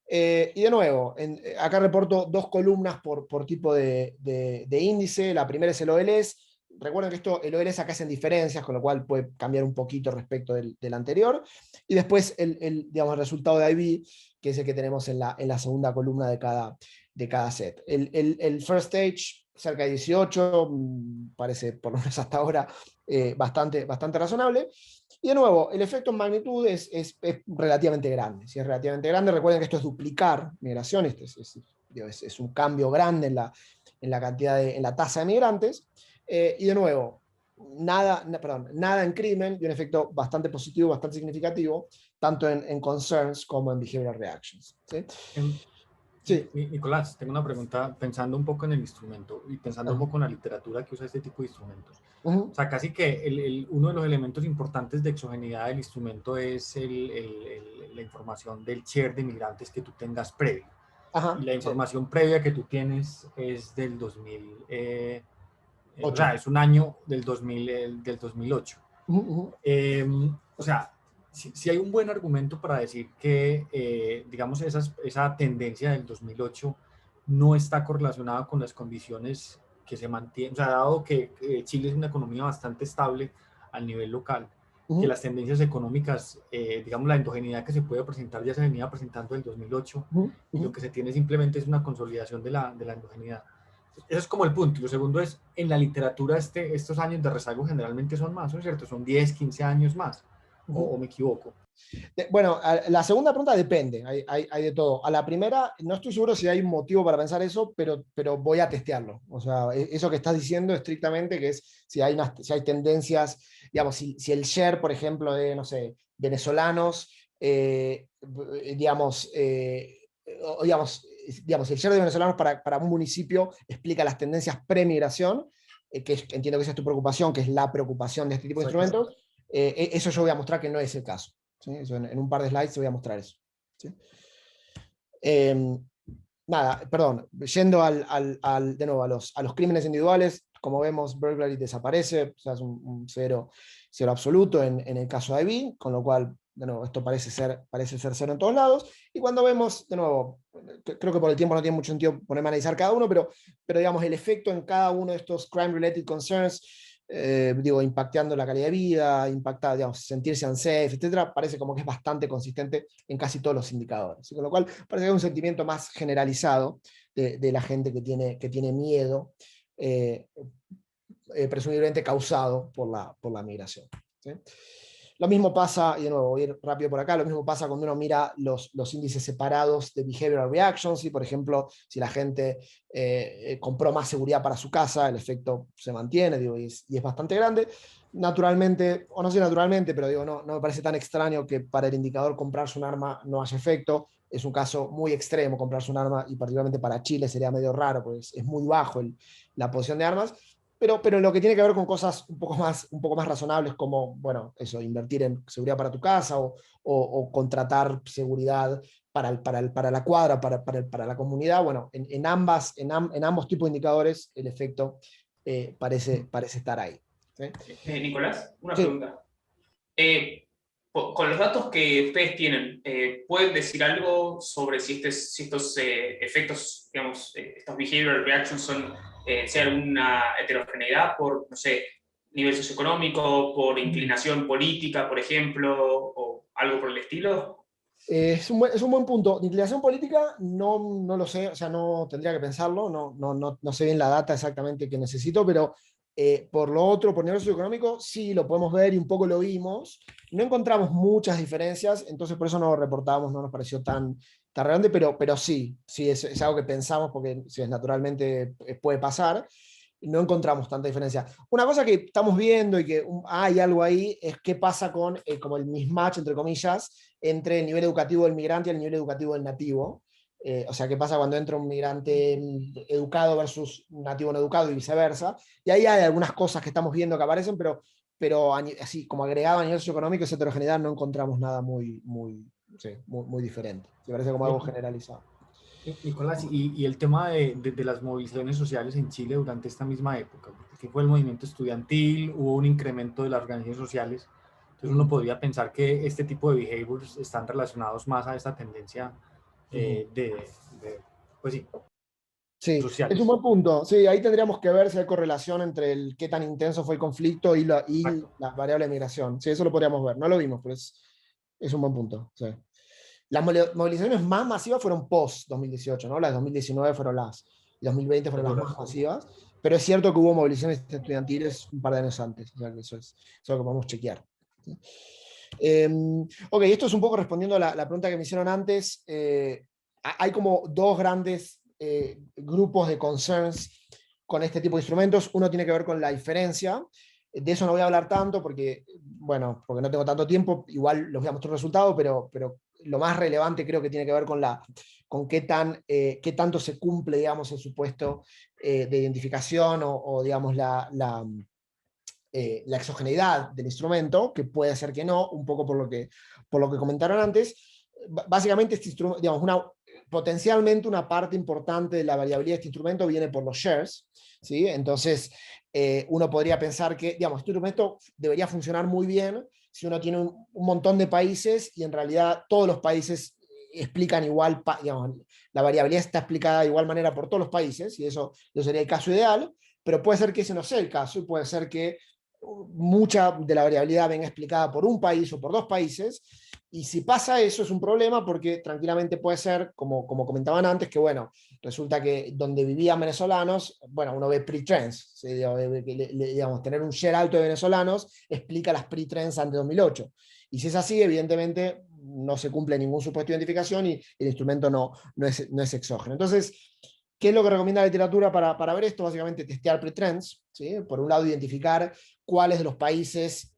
B: Y de nuevo, acá reporto 2 columnas por tipo de índice. La primera es el OLS. Recuerden que el OLS acá hacen diferencias, con lo cual puede cambiar un poquito respecto del anterior. Y después digamos, el resultado de IB, que es el que tenemos en la segunda columna de cada set. El first stage, cerca de 18, parece, por lo menos hasta ahora, bastante razonable. Y de nuevo, el efecto en magnitud es relativamente grande. Si es relativamente grande, recuerden que esto es duplicar migración, es un cambio grande en la tasa de migrantes. Y de nuevo, nada en crimen, y un efecto bastante positivo, bastante significativo, tanto en concerns como en behavioral reactions. ¿Sí?
C: Sí. Nicolás, tengo una pregunta pensando un poco en el instrumento y pensando un poco en la literatura que usa este tipo de instrumentos. O sea, casi que uno de los elementos importantes de exogeneidad del instrumento es la información del share de migrantes que tú tengas previo. Y la información previa que tú tienes es del 2000, o sea, es un año del 2008. O sea, si hay un buen argumento para decir que, digamos, esa tendencia del 2008 no está correlacionada con las condiciones que se mantienen, o sea, dado que Chile es una economía bastante estable a nivel local, que las tendencias económicas, digamos, la endogeneidad que se puede presentar ya se venía presentando en el 2008, y lo que se tiene simplemente es una consolidación de la endogeneidad. Eso es como el punto. Lo segundo es, en la literatura estos años de rezago generalmente son más, ¿no es cierto? Son 10, 15 años más, o me equivoco.
B: Bueno, la segunda pregunta depende, hay de todo. A la primera, no estoy seguro si hay un motivo para pensar eso, pero voy a testearlo. O sea, eso que estás diciendo estrictamente, que es si hay tendencias, digamos, si el share, por ejemplo, de, no sé, venezolanos, digamos, el share de venezolanos para un municipio explica las tendencias pre-migración, entiendo que esa es tu preocupación, que es la preocupación de este tipo de instrumentos. Eso yo voy a mostrar que no es el caso. ¿Sí? Eso en un par de slides te voy a mostrar eso. ¿Sí? Nada, perdón, yendo de nuevo a los crímenes individuales, como vemos, burglary desaparece, o sea, es un cero absoluto en el caso de IB, con lo cual, de nuevo, esto parece ser cero en todos lados. Y cuando vemos, de nuevo, creo que por el tiempo no tiene mucho sentido ponerme a analizar cada uno, pero digamos, el efecto en cada uno de estos crime-related concerns, impactando la calidad de vida, digamos, sentirse unsafe, etcétera, parece como que es bastante consistente en casi todos los indicadores. Con lo cual, parece que hay un sentimiento más generalizado de la gente que tiene miedo, presumiblemente causado por la migración. ¿Sí? Lo mismo pasa, y de nuevo voy a ir rápido por acá, lo mismo pasa cuando uno mira los índices separados de behavioral reactions, ¿sí? Por ejemplo, si la gente compró más seguridad para su casa, el efecto se mantiene, y es bastante grande. Naturalmente, o no sé naturalmente, pero no me parece tan extraño que para el indicador comprarse un arma no haya efecto. Es un caso muy extremo comprarse un arma, y particularmente para Chile sería medio raro, pues es muy bajo la posición de armas. pero lo que tiene que ver con cosas un poco más razonables, como, bueno, eso, invertir en seguridad para tu casa o contratar seguridad para la cuadra, para la comunidad, bueno, en ambos tipos de indicadores el efecto parece estar ahí. ¿Sí?
D: Nicolás, una
B: Sí.
D: pregunta. Con los datos que ustedes tienen, ¿pueden decir algo sobre si estos efectos, digamos, estos behavioral reactions sea alguna heterogeneidad por, no sé, nivel socioeconómico, por inclinación política, por ejemplo, o algo por el estilo?
B: Es un buen punto. De inclinación política no lo sé, o sea, no tendría que pensarlo, no sé bien la data exactamente que necesito, pero por lo otro, por nivel socioeconómico, sí lo podemos ver y un poco lo vimos. No encontramos muchas diferencias, entonces por eso no lo reportamos, no nos pareció tan relevante, pero sí, es algo que pensamos porque sí, naturalmente puede pasar. No encontramos tanta diferencia. Una cosa que estamos viendo y que hay algo ahí es qué pasa con como el mismatch, entre comillas, entre el nivel educativo del migrante y el nivel educativo del nativo. O sea, qué pasa cuando entra un migrante educado versus un nativo no educado y viceversa. Y ahí hay algunas cosas que estamos viendo que aparecen, pero así como agregado a nivel socioeconómico, esa heterogeneidad no encontramos nada muy diferente. Me parece como algo generalizado.
C: Nicolás, y el tema de las movilizaciones sociales en Chile durante esta misma época, porque fue el movimiento estudiantil, hubo un incremento de las organizaciones sociales, entonces uno podría pensar que este tipo de behaviors están relacionados más a esta tendencia pues sí,
B: Sí,
C: sociales.
B: es un buen punto. Sí, ahí tendríamos que ver si hay correlación entre qué tan intenso fue el conflicto y la variable de migración. Sí, eso lo podríamos ver. No lo vimos, pero es un buen punto. Sí. Las movilizaciones más masivas fueron post-2018, ¿no? Las de 2019 fueron y 2020 fueron las más masivas, pero es cierto que hubo movilizaciones estudiantiles un par de años antes, o sea que eso es lo que podemos chequear. Ok, esto es un poco respondiendo a la pregunta que me hicieron antes. Hay como dos grandes grupos de concerns con este tipo de instrumentos. Uno tiene que ver con la diferencia. De eso no voy a hablar tanto porque no tengo tanto tiempo. Igual les voy a mostrar un resultado, pero lo más relevante creo que tiene que ver con qué tanto se cumple, digamos, el supuesto de identificación o digamos, la exogeneidad del instrumento, que puede ser que no, un poco por lo que comentaron antes. Básicamente, este instrumento, digamos, potencialmente una parte importante de la variabilidad de este instrumento viene por los shares, ¿sí? Entonces, uno podría pensar que, digamos, este instrumento debería funcionar muy bien si uno tiene un montón de países y en realidad todos los países explican igual, digamos, la variabilidad está explicada de igual manera por todos los países, y eso sería el caso ideal, pero puede ser que ese no sea el caso, y puede ser que mucha de la variabilidad venga explicada por un país o por dos países, y si pasa eso es un problema porque tranquilamente puede ser, como comentaban antes, que bueno, resulta que donde vivían venezolanos, bueno, uno ve pre-trends, ¿sí? Digamos, tener un share alto de venezolanos explica las pre-trends antes de 2008, y si es así, evidentemente no se cumple ningún supuesto de identificación y el instrumento no es exógeno. Entonces, ¿qué es lo que recomienda la literatura para ver esto? Básicamente testear pretrends, ¿sí? Por un lado, identificar cuáles de los países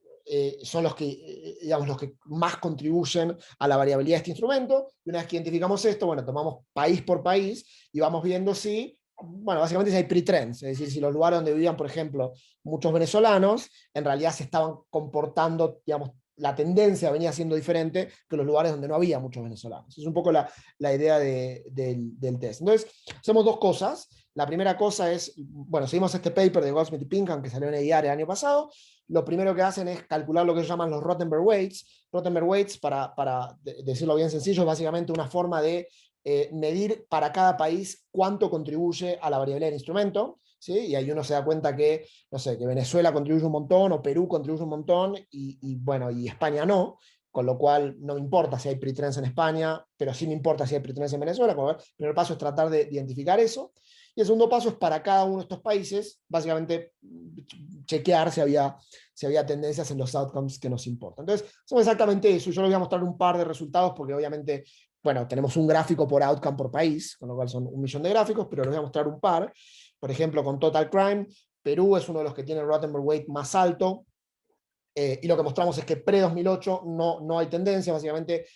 B: son los que, digamos, los que más contribuyen a la variabilidad de este instrumento. Y una vez que identificamos esto, bueno, tomamos país por país y vamos viendo si, bueno, básicamente si hay pretrends, es decir, si los lugares donde vivían, por ejemplo, muchos venezolanos, en realidad se estaban comportando, digamos, la tendencia venía siendo diferente que los lugares donde no había muchos venezolanos. Es un poco la idea del test. Entonces, hacemos dos cosas. La primera cosa es, bueno, seguimos este paper de Goldsmith y Pinkham que salió en EIAR el año pasado. Lo primero que hacen es calcular lo que se llaman los Rothenberg Weights. Rothenberg Weights, para decirlo bien sencillo, es básicamente una forma de medir para cada país cuánto contribuye a la variabilidad del instrumento. ¿Sí? Y ahí uno se da cuenta que, no sé, que Venezuela contribuye un montón, o Perú contribuye un montón, y España no, con lo cual no me importa si hay pretrends en España, pero sí me importa si hay pretrends en Venezuela. El primer paso es tratar de identificar eso, y el segundo paso es para cada uno de estos países, básicamente chequear si había tendencias en los outcomes que nos importan. Entonces, son exactamente eso. Yo les voy a mostrar un par de resultados, porque obviamente, bueno, tenemos un gráfico por outcome por país, con lo cual son 1 millón de gráficos, pero les voy a mostrar un par. Por ejemplo, con Total Crime, Perú es uno de los que tiene el Rothenberg Weight más alto, y lo que mostramos es que pre-2008 no hay tendencia, básicamente,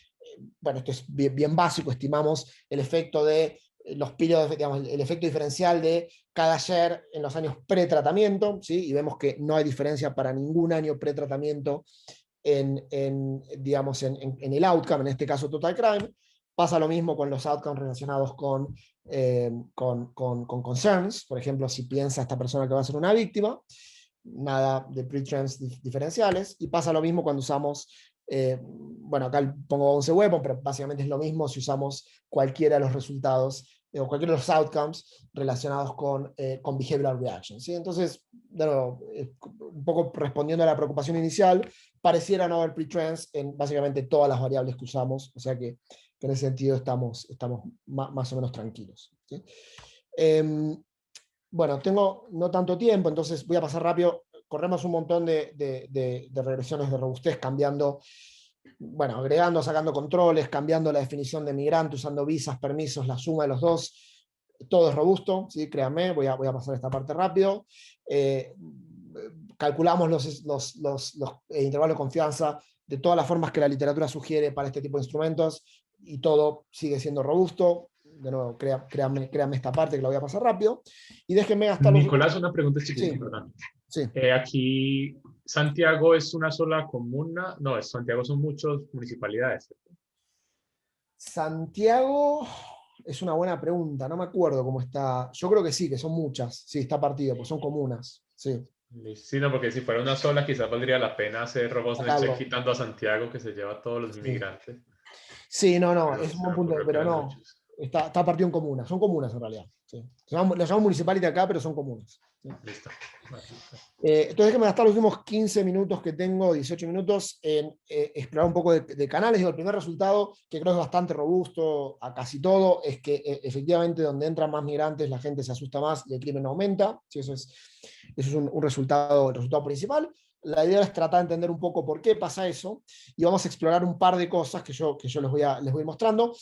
B: bueno, esto es bien básico, estimamos el efecto de los periodos, digamos, el efecto diferencial de cada share en los años pre-tratamiento, ¿sí? Y vemos que no hay diferencia para ningún año pre-tratamiento digamos, en el outcome, en este caso total crime. Pasa lo mismo con los outcomes relacionados con concerns. Por ejemplo, si piensa esta persona que va a ser una víctima, nada de pre-trans diferenciales. Y pasa lo mismo cuando usamos, bueno, acá pongo 11 weapon, pero básicamente es lo mismo si usamos cualquiera de los resultados o cualquiera de los outcomes relacionados con behavioral reactions, ¿sí? Entonces, de nuevo, un poco respondiendo a la preocupación inicial, pareciera no haber pre-trans en básicamente todas las variables que usamos, o sea que en ese sentido estamos más o menos tranquilos, ¿sí? Bueno, tengo no tanto tiempo, entonces voy a pasar rápido. Corremos un montón de regresiones de robustez cambiando, bueno, agregando, sacando controles, cambiando la definición de migrante, usando visas, permisos, la suma de los dos. Todo es robusto, ¿sí? Créanme, voy a pasar esta parte rápido. Calculamos los intervalos de confianza de todas las formas que la literatura sugiere para este tipo de instrumentos y todo sigue siendo robusto. De nuevo, créanme esta parte que la voy a pasar rápido. Y déjenme gastar
E: Nicolás, una pregunta chiquita,
B: sí.
E: perdón.
B: Sí.
E: Aquí, ¿Santiago es una sola comuna? No, Santiago son muchas municipalidades.
B: Santiago es una buena pregunta, no me acuerdo cómo está. Yo creo que sí, que son muchas. Sí, está partido, pues son comunas. Sí.
E: Sí, no, porque si fuera una sola, quizás valdría la pena hacer robustness check quitando a Santiago, que se lleva a todos los inmigrantes.
B: Sí, no,
E: Pero
B: es un buen punto, pero no. Está partido en comunas, son comunas en realidad. Sí. Lo llamamos municipality acá, pero son comunas. ¿Sí?
E: Listo.
B: Entonces déjenme gastar los últimos 15 minutos que tengo, 18 minutos, en explorar un poco de canales. Digo, el primer resultado, que creo es bastante robusto a casi todo, es que efectivamente donde entran más migrantes la gente se asusta más y el crimen aumenta. Sí, eso es un resultado, el resultado principal. La idea es tratar de entender un poco por qué pasa eso, y vamos a explorar un par de cosas que yo les voy a ir mostrando.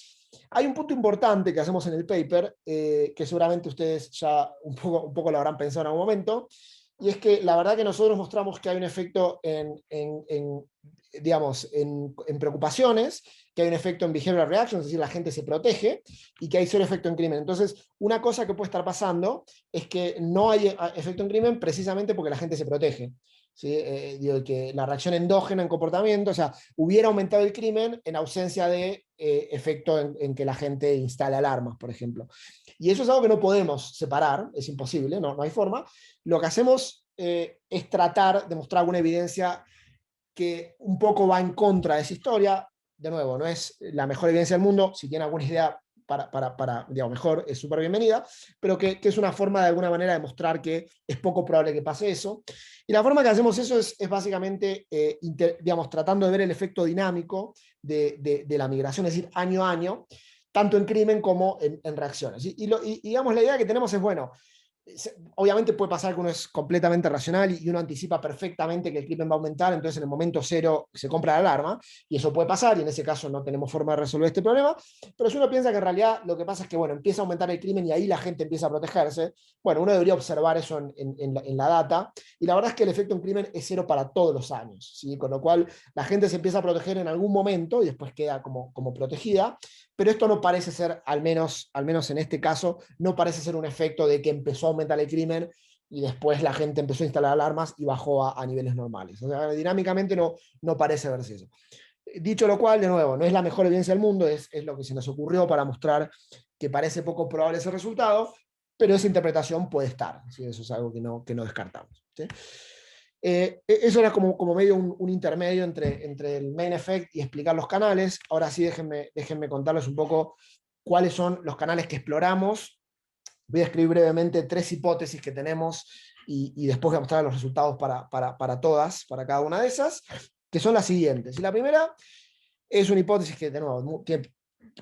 B: Hay un punto importante que hacemos en el paper, que seguramente ustedes ya un poco lo habrán pensado en algún momento, y es que la verdad que nosotros mostramos que hay un efecto digamos, en preocupaciones, que hay un efecto en behavioral reactions, es decir, la gente se protege, y que hay cero efecto en crimen. Entonces, una cosa que puede estar pasando es que no hay efecto en crimen precisamente porque la gente se protege. ¿Sí? Digo, que la reacción endógena en comportamiento, o sea, hubiera aumentado el crimen en ausencia de efecto en que la gente instale alarmas, por ejemplo. Y eso es algo que no podemos separar, es imposible, no hay forma. Lo que hacemos es tratar de mostrar alguna evidencia que un poco va en contra de esa historia. De nuevo, no es la mejor evidencia del mundo. Si tiene alguna idea para digamos, mejor, es súper bienvenida, pero que es una forma de alguna manera de mostrar que es poco probable que pase eso. Y la forma que hacemos eso es básicamente, digamos, tratando de ver el efecto dinámico de la migración, es decir, año a año, tanto en crimen como en reacciones. Y digamos, la idea que tenemos es, bueno, obviamente puede pasar que uno es completamente racional y uno anticipa perfectamente que el crimen va a aumentar, entonces en el momento cero se compra la alarma, y eso puede pasar, y en ese caso no tenemos forma de resolver este problema. Pero si uno piensa que en realidad lo que pasa es que, bueno, empieza a aumentar el crimen y ahí la gente empieza a protegerse, bueno, uno debería observar eso en la data, y la verdad es que el efecto en crimen es cero para todos los años, ¿sí? Con lo cual la gente se empieza a proteger en algún momento y después queda como protegida. Pero esto no parece ser, al menos en este caso, no parece ser un efecto de que empezó a aumentar el crimen y después la gente empezó a instalar alarmas y bajó a niveles normales. O sea, dinámicamente no parece verse eso. Dicho lo cual, de nuevo, no es la mejor evidencia del mundo, es lo que se nos ocurrió para mostrar que parece poco probable ese resultado, pero esa interpretación puede estar, ¿sí? Eso es algo que no descartamos, ¿sí? Eso era como medio un intermedio entre el main effect y explicar los canales. Ahora sí, déjenme contarles un poco cuáles son los canales que exploramos. Voy a escribir brevemente 3 hipótesis que tenemos y después voy a mostrar los resultados para todas, para cada una de esas, que son las siguientes. Y la primera es una hipótesis que, de nuevo,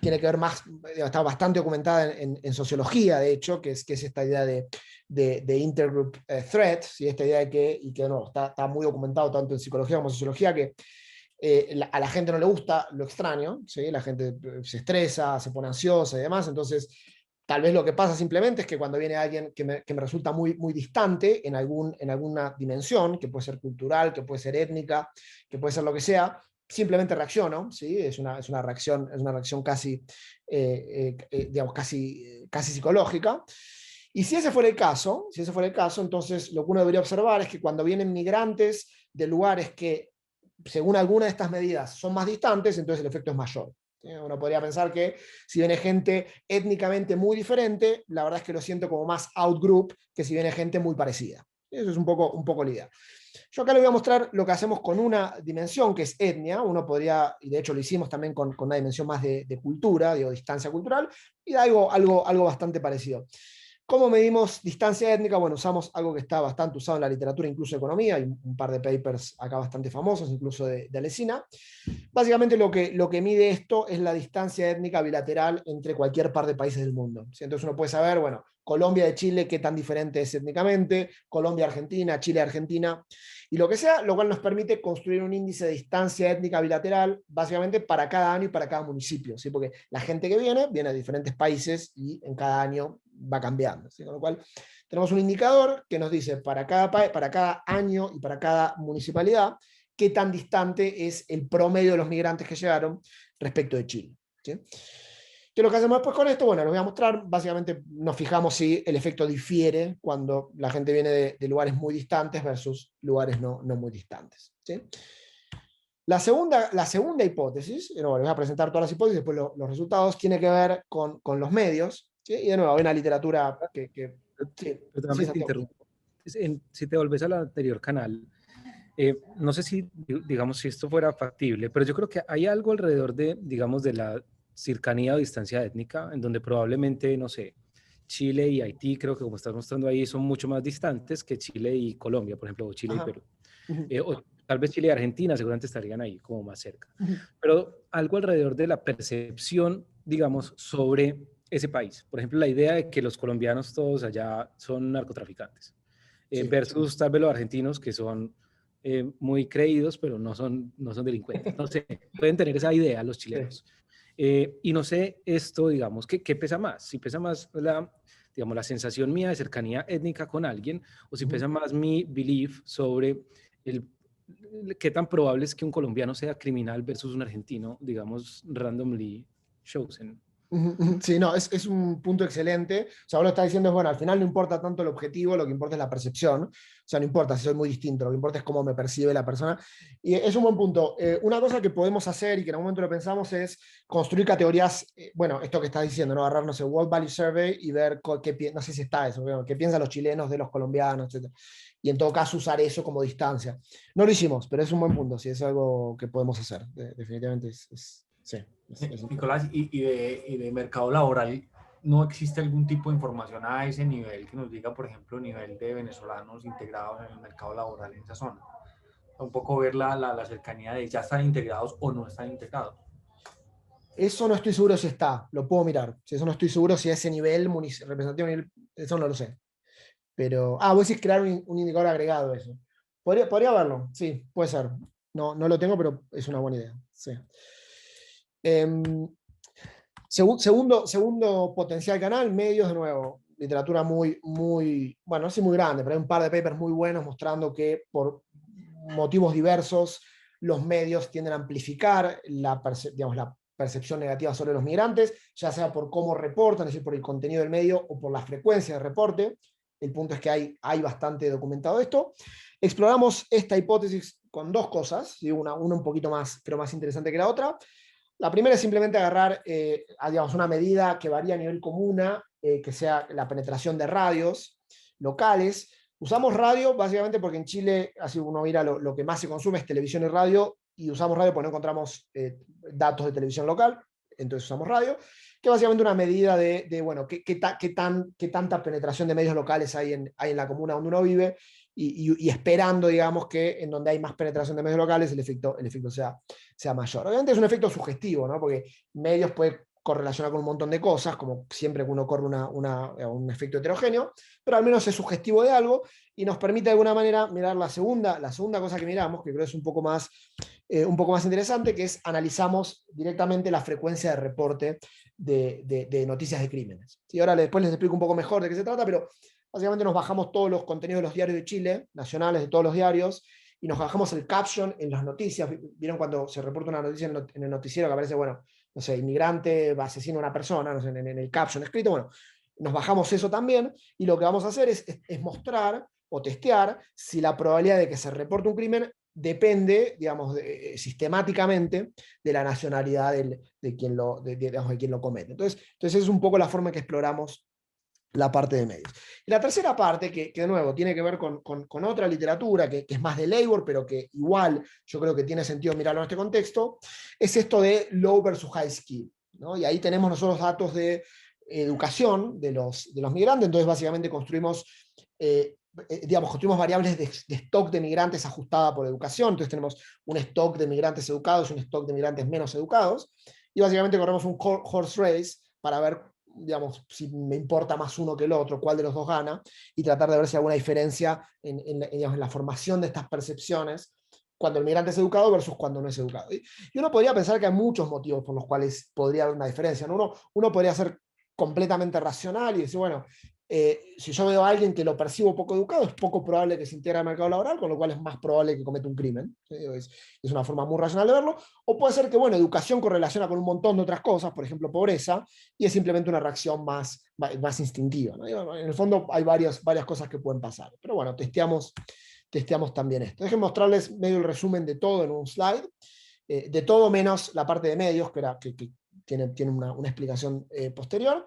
B: tiene que ver más, está bastante documentada en sociología, de hecho, que es esta idea de intergroup threat, ¿sí? Esta idea de que no, está muy documentado tanto en psicología como en sociología, que a la gente no le gusta lo extraño, ¿sí? La gente se estresa, se pone ansiosa y demás, entonces tal vez lo que pasa simplemente es que cuando viene alguien que me resulta muy, muy distante en alguna dimensión, que puede ser cultural, que puede ser étnica, que puede ser lo que sea, simplemente reacciono, ¿sí? Es una reacción casi, digamos, casi psicológica. Y si ese fuera el caso, entonces lo que uno debería observar es que cuando vienen migrantes de lugares que, según alguna de estas medidas, son más distantes, entonces el efecto es mayor. Uno podría pensar que si viene gente étnicamente muy diferente, la verdad es que lo siento como más outgroup que si viene gente muy parecida. Eso es un poco la idea. Yo acá les voy a mostrar lo que hacemos con una dimensión que es etnia. Uno podría, y de hecho lo hicimos también con una dimensión más de cultura, digo, distancia cultural, y da algo bastante parecido. ¿Cómo medimos distancia étnica? Bueno, usamos algo que está bastante usado en la literatura, incluso economía. Hay un par de papers acá bastante famosos, incluso de Alesina. Básicamente lo que mide esto es la distancia étnica bilateral entre cualquier par de países del mundo. ¿Sí? Entonces uno puede saber, bueno, Colombia de Chile, qué tan diferente es étnicamente, Colombia Argentina, Chile Argentina, y lo que sea, lo cual nos permite construir un índice de distancia étnica bilateral, básicamente para cada año y para cada municipio, ¿sí? Porque la gente que viene de diferentes países y en cada año va cambiando, ¿sí? Con lo cual tenemos un indicador que nos dice para cada año y para cada municipalidad qué tan distante es el promedio de los migrantes que llegaron respecto de Chile, ¿sí? ¿Qué es lo que hacemos después con esto? Bueno, les voy a mostrar, básicamente nos fijamos si el efecto difiere cuando la gente viene de lugares muy distantes versus lugares no muy distantes, ¿sí? La segunda hipótesis, les voy a presentar todas las hipótesis, después los resultados, tiene que ver con los medios, ¿sí? Y de nuevo, hay una literatura que sí,
A: Perdóname, te interrumpo. Si te volvés al anterior canal, no sé si, digamos, si esto fuera factible, pero yo creo que hay algo alrededor de, digamos, de la cercanía o distancia étnica, en donde probablemente, no sé, Chile y Haití, creo que como estás mostrando ahí, son mucho más distantes que Chile y Colombia, por ejemplo, o Chile y Perú. O tal vez Chile y Argentina seguramente estarían ahí como más cerca. Pero algo alrededor de la percepción, digamos, sobre ese país. Por ejemplo, la idea de que los colombianos todos allá son narcotraficantes, versus tal vez los argentinos que son muy creídos, pero no son delincuentes. No sé, pueden tener esa idea los chilenos. Y no sé esto, digamos, ¿qué pesa más? Si pesa más digamos, la sensación mía de cercanía étnica con alguien, o si pesa más mi belief sobre qué tan probable es que un colombiano sea criminal versus un argentino, digamos, randomly chosen.
B: Sí, no, es un punto excelente. O sea, vos lo estás diciendo, es bueno, al final no importa tanto el objetivo, lo que importa es la percepción. O sea, no importa si soy muy distinto, lo que importa es cómo me percibe la persona. Y es un buen punto. Una cosa que podemos hacer y que en algún momento lo pensamos es construir categorías, bueno, esto que estás diciendo, ¿no? Agarrarnos el World Value Survey y ver no sé si está eso, qué piensan los chilenos de los colombianos, etc. Y en todo caso usar eso como distancia. No lo hicimos, pero es un buen punto, sí, es algo que podemos hacer. Definitivamente sí.
C: Nicolás, y de mercado laboral, ¿no existe algún tipo de información a ese nivel que nos diga, por ejemplo, nivel de venezolanos integrados en el mercado laboral en esa zona? Un poco ver la cercanía de ya están integrados o no están integrados.
B: Eso no estoy seguro si está, lo puedo mirar. Eso no estoy seguro si a ese nivel representativo, eso no lo sé. Pero, vos decís crear un indicador agregado eso. Podría verlo, sí, puede ser. No lo tengo, pero es una buena idea. Sí. Segundo potencial canal, medios de nuevo. Literatura bueno, no sé muy grande, pero hay un par de papers muy buenos mostrando que por motivos diversos los medios tienden a amplificar la percepción negativa sobre los migrantes, ya sea por cómo reportan, es decir, por el contenido del medio o por la frecuencia de reporte. El punto es que hay bastante documentado esto. Exploramos esta hipótesis con dos cosas, una un poquito más, pero más interesante que la otra. La primera es simplemente agarrar digamos, una medida que varía a nivel comuna, que sea la penetración de radios locales. Usamos radio básicamente porque en Chile, así uno mira, lo que más se consume es televisión y radio, y usamos radio porque no encontramos datos de televisión local, entonces usamos radio, que es básicamente una medida de bueno, qué tanta penetración de medios locales hay en la comuna donde uno vive, y esperando, digamos, que en donde hay más penetración de medios locales el efecto sea mayor. Obviamente es un efecto sugestivo, ¿no? Porque medios puede correlacionar con un montón de cosas, como siempre que uno corre un efecto heterogéneo, pero al menos es sugestivo de algo y nos permite de alguna manera mirar la segunda cosa que miramos, que creo es un poco más interesante, que es analizamos directamente la frecuencia de reporte de noticias de crímenes. ¿Sí? Ahora después les explico un poco mejor de qué se trata, pero básicamente nos bajamos todos los contenidos de los diarios de Chile, nacionales de todos los diarios, y nos bajamos el caption en las noticias. ¿Vieron cuando se reporta una noticia en el noticiero que aparece, bueno, no sé, inmigrante asesina a una persona, no sé, en el caption escrito? Bueno, nos bajamos eso también, y lo que vamos a hacer es mostrar o testear si la probabilidad de que se reporte un crimen depende, digamos, sistemáticamente de la nacionalidad de quien lo comete. Entonces es un poco la forma en que exploramos la parte de medios. Y la tercera parte, que de nuevo tiene que ver con otra literatura, que es más de labor, pero que igual yo creo que tiene sentido mirarlo en este contexto, es esto de low versus high skill, ¿no? Y ahí tenemos nosotros datos de educación de los migrantes. Entonces básicamente construimos variables de stock de migrantes ajustada por educación. Entonces tenemos un stock de migrantes educados y un stock de migrantes menos educados, y básicamente corremos un horse race para ver, digamos, si me importa más uno que el otro, cuál de los dos gana, y tratar de ver si hay alguna diferencia en la formación de estas percepciones cuando el migrante es educado versus cuando no es educado. Y uno podría pensar que hay muchos motivos por los cuales podría haber una diferencia, ¿no? Uno podría ser completamente racional y decir, bueno, si yo veo a alguien que lo percibo poco educado, es poco probable que se integre al mercado laboral, con lo cual es más probable que cometa un crimen. ¿Sí? Es una forma muy racional de verlo. O puede ser que, bueno, educación correlaciona con un montón de otras cosas, por ejemplo, pobreza, y es simplemente una reacción más instintiva, ¿no? En el fondo hay varias cosas que pueden pasar. Pero bueno, testeamos también esto. Déjenme mostrarles medio el resumen de todo en un slide. De todo menos la parte de medios, que tiene una explicación posterior,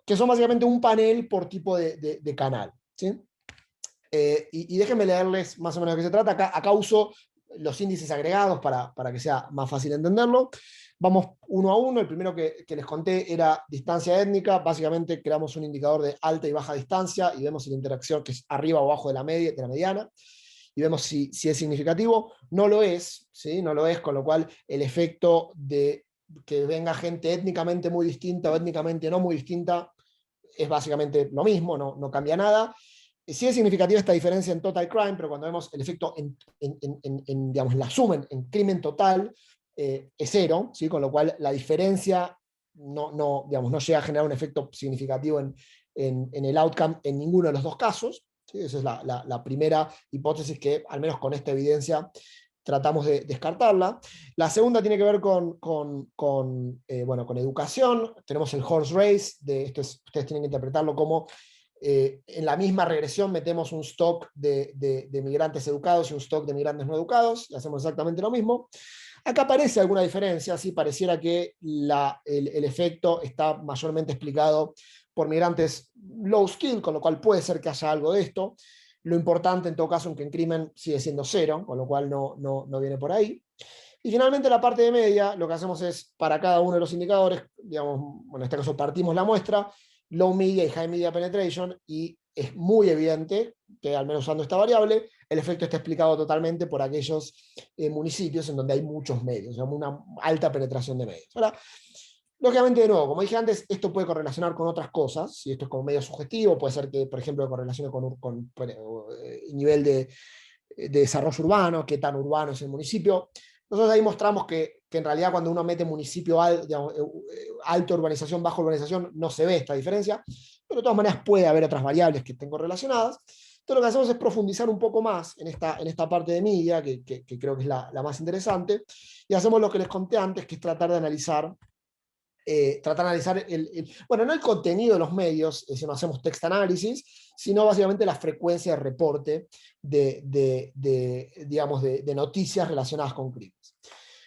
B: que son básicamente un panel por tipo de canal. ¿Sí? Y déjenme leerles más o menos de qué se trata. Acá uso los índices agregados para que sea más fácil entenderlo. Vamos uno a uno. El primero que les conté era distancia étnica. Básicamente creamos un indicador de alta y baja distancia y vemos si la interacción, que es arriba o abajo de la mediana, y vemos si es significativo. No lo es, ¿sí? No lo es, con lo cual el efecto de que venga gente étnicamente muy distinta o étnicamente no muy distinta es básicamente lo mismo, no cambia nada. Sí es significativa esta diferencia en total crime, pero cuando vemos el efecto digamos, la suma en crimen total, es cero, ¿sí? Con lo cual la diferencia digamos, no llega a generar un efecto significativo en el outcome en ninguno de los dos casos. ¿Sí? Esa es la primera hipótesis que, al menos con esta evidencia, tratamos de descartarla. La segunda tiene que ver con educación. Tenemos el horse race, ustedes tienen que interpretarlo como en la misma regresión metemos un stock de migrantes educados y un stock de migrantes no educados, y hacemos exactamente lo mismo. Acá aparece alguna diferencia, sí, pareciera que el efecto está mayormente explicado por migrantes low skill, con lo cual puede ser que haya algo de esto. Lo importante en todo caso es que en crimen sigue siendo cero, con lo cual no viene por ahí. Y finalmente la parte de media, lo que hacemos es, para cada uno de los indicadores, digamos, bueno, en este caso partimos la muestra, low media y high media penetration, y es muy evidente que, al menos usando esta variable, el efecto está explicado totalmente por aquellos municipios en donde hay muchos medios, digamos, una alta penetración de medios. Ahora, lógicamente, de nuevo, como dije antes, esto puede correlacionar con otras cosas, si esto es como medio sugestivo, puede ser que, por ejemplo, correlacione con nivel de desarrollo urbano, qué tan urbano es el municipio. Nosotros ahí mostramos que en realidad cuando uno mete municipio alta urbanización, baja urbanización, no se ve esta diferencia, pero de todas maneras puede haber otras variables que estén correlacionadas. Entonces lo que hacemos es profundizar un poco más en esta parte de media, que creo que es la más interesante, y hacemos lo que les conté antes, que es tratar de analizar bueno, no el contenido de los medios, si no hacemos text análisis, sino básicamente la frecuencia de reporte de noticias relacionadas con crímenes.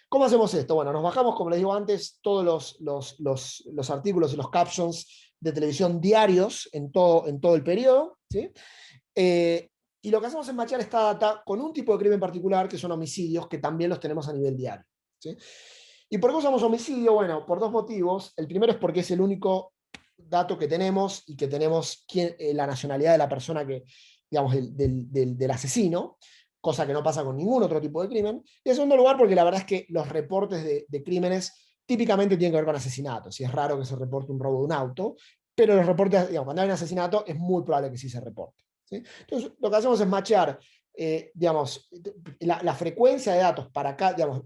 B: ¿Cómo hacemos esto? Bueno, nos bajamos, como les digo antes, todos los artículos y los captions de televisión diarios en todo el periodo, ¿sí? Y lo que hacemos es matchar esta data con un tipo de crimen particular, que son homicidios, que también los tenemos a nivel diario, ¿sí? ¿Y por qué usamos homicidio? Bueno, por dos motivos. El primero es porque es el único dato que tenemos, y que tenemos la nacionalidad de la persona digamos, del asesino, cosa que no pasa con ningún otro tipo de crimen. Y en segundo lugar, porque la verdad es que los reportes de crímenes típicamente tienen que ver con asesinatos, y es raro que se reporte un robo de un auto, pero los reportes, digamos, cuando hay un asesinato, es muy probable que sí se reporte, ¿sí? Entonces, lo que hacemos es matchear, digamos, la frecuencia de datos para acá, digamos,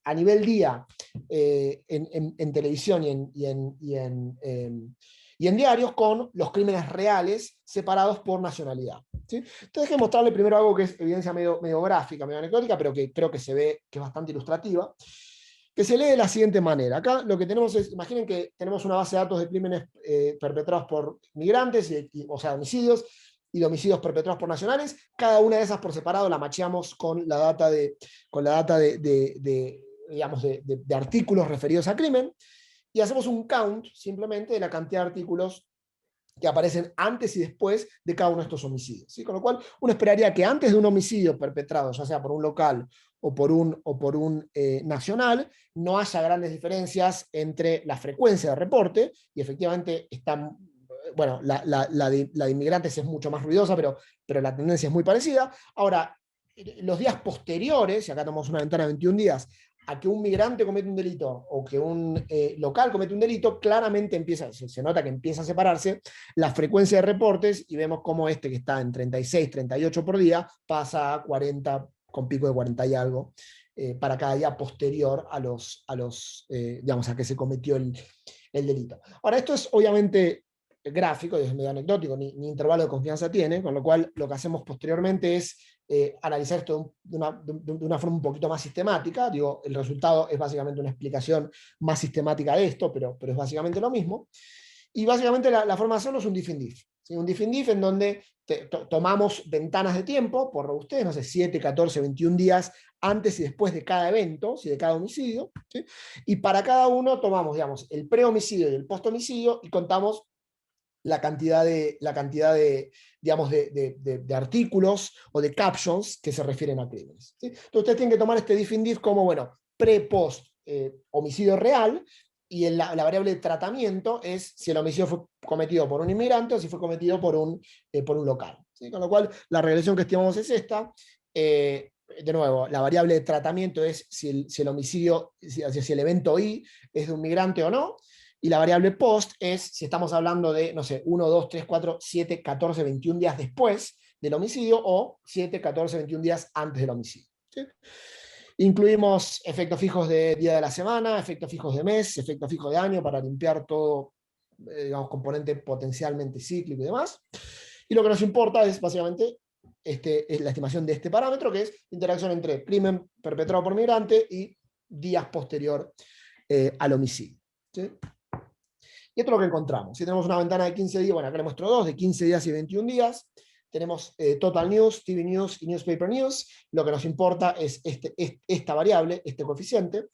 B: a nivel día, en televisión y en y en diarios con los crímenes reales separados por nacionalidad. ¿Sí? Entonces, déjenme mostrarle primero algo que es evidencia medio gráfica, medio anecdótica, pero que creo que se ve que es bastante ilustrativa, que se lee de la siguiente manera. Acá lo que tenemos es, imaginen que tenemos una base de datos de crímenes perpetrados por migrantes, o sea, homicidios, y de homicidios perpetrados por nacionales. Cada una de esas por separado la macheamos con la data digamos, de artículos referidos a crimen, y hacemos un count simplemente de la cantidad de artículos que aparecen antes y después de cada uno de estos homicidios. ¿Sí? Con lo cual, uno esperaría que antes de un homicidio perpetrado, ya sea por un local o por un nacional, no haya grandes diferencias entre la frecuencia de reporte, y efectivamente están, bueno, la de inmigrantes es mucho más ruidosa, pero la tendencia es muy parecida. Ahora, los días posteriores, y acá tomamos una ventana de 21 días, a que un migrante comete un delito o que un local comete un delito, claramente se nota que empieza a separarse la frecuencia de reportes, y vemos cómo este, que está en 36, 38 por día, pasa a 40, con pico de 40 y algo, para cada día posterior digamos, a que se cometió el delito. Ahora, esto es obviamente gráfico, es medio anecdótico, ni intervalo de confianza tiene, con lo cual lo que hacemos posteriormente es analizar esto de una forma un poquito más sistemática. Digo, el resultado es básicamente una explicación más sistemática de esto, pero es básicamente lo mismo. Y básicamente la forma de hacerlo es un diff in diff. ¿Sí? Un diff in diff en donde tomamos ventanas de tiempo, por ustedes, no sé, 7, 14, 21 días antes y después de cada evento, ¿sí? De cada homicidio, ¿sí? Y para cada uno tomamos, digamos, el pre-homicidio y el post-homicidio, y contamos la cantidad de digamos, de artículos o de captions que se refieren a crímenes. ¿Sí? Entonces ustedes tienen que tomar este diff in diff como, bueno, pre-post homicidio real, y la variable de tratamiento es si el homicidio fue cometido por un inmigrante o si fue cometido por un local. ¿Sí? Con lo cual, la regresión que estimamos es esta. De nuevo, la variable de tratamiento es si el homicidio, si el evento I es de un migrante o no, y la variable post es si estamos hablando de, no sé, 1, 2, 3, 4, 7, 14, 21 días después del homicidio, o 7, 14, 21 días antes del homicidio. ¿Sí? Incluimos efectos fijos de día de la semana, efectos fijos de mes, efectos fijos de año, para limpiar todo, digamos, componente potencialmente cíclico y demás. Y lo que nos importa es básicamente es la estimación de este parámetro, que es interacción entre crimen perpetrado por migrante y días posterior al homicidio. ¿Sí? Y esto es lo que encontramos. Si tenemos una ventana de 15 días, bueno, acá le muestro dos, de 15 días y 21 días. Tenemos Total News, TV News y Newspaper News. Lo que nos importa es esta variable, este coeficiente.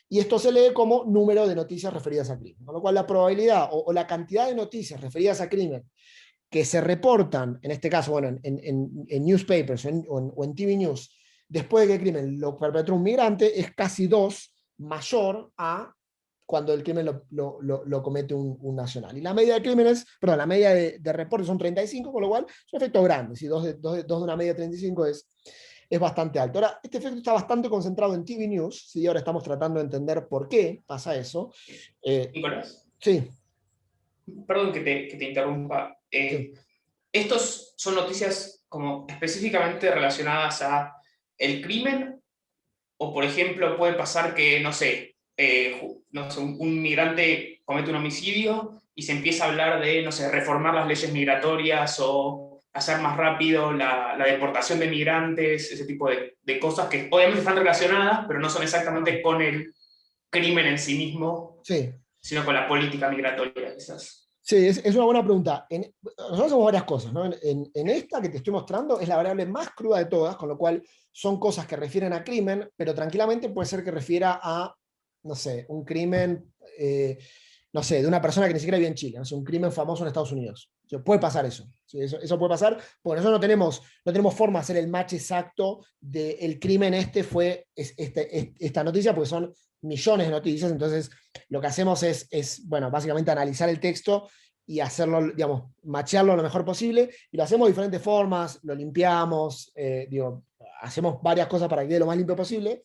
B: Y esto se lee como número de noticias referidas a crimen. Con lo cual la probabilidad o la cantidad de noticias referidas a crimen que se reportan, en este caso, bueno, en newspapers o en TV News, después de que el crimen lo perpetró un migrante, es casi 2 mayor a cuando el crimen lo comete un nacional. Y la media de crímenes, perdón, la media de reportes son 35, con lo cual es un efecto grande. Si 2 de una media de 35 es bastante alto. Ahora, este efecto está bastante concentrado en TV News, ¿sí? Ahora estamos tratando de entender por qué pasa eso.
D: Nicolás.
B: Sí.
D: Perdón que te interrumpa.
B: Sí.
D: ¿Estos son noticias como específicamente relacionadas a el crimen? O, por ejemplo, puede pasar que, no sé, un migrante comete un homicidio y se empieza a hablar de, no sé, reformar las leyes migratorias o hacer más rápido la deportación de migrantes, ese tipo de cosas que obviamente están relacionadas, pero no son exactamente con el crimen en sí mismo,
B: Sí.
D: sino con la política migratoria, quizás.
B: Sí, es una buena pregunta. Nosotros hacemos varias cosas, ¿no? En esta que te estoy mostrando es la variable más cruda de todas, con lo cual son cosas que refieren a crimen, pero tranquilamente puede ser que refiera a, no sé, un crimen, no sé, de una persona que ni siquiera vive en Chile, no sé, un crimen famoso en Estados Unidos. O sea, puede pasar eso. ¿Sí? Eso puede pasar, porque nosotros no tenemos forma de hacer el match exacto del crimen fue esta noticia, porque son millones de noticias. Entonces lo que hacemos es bueno, básicamente analizar el texto y hacerlo, digamos, matchearlo lo mejor posible, y lo hacemos de diferentes formas, lo limpiamos, hacemos varias cosas para que quede lo más limpio posible,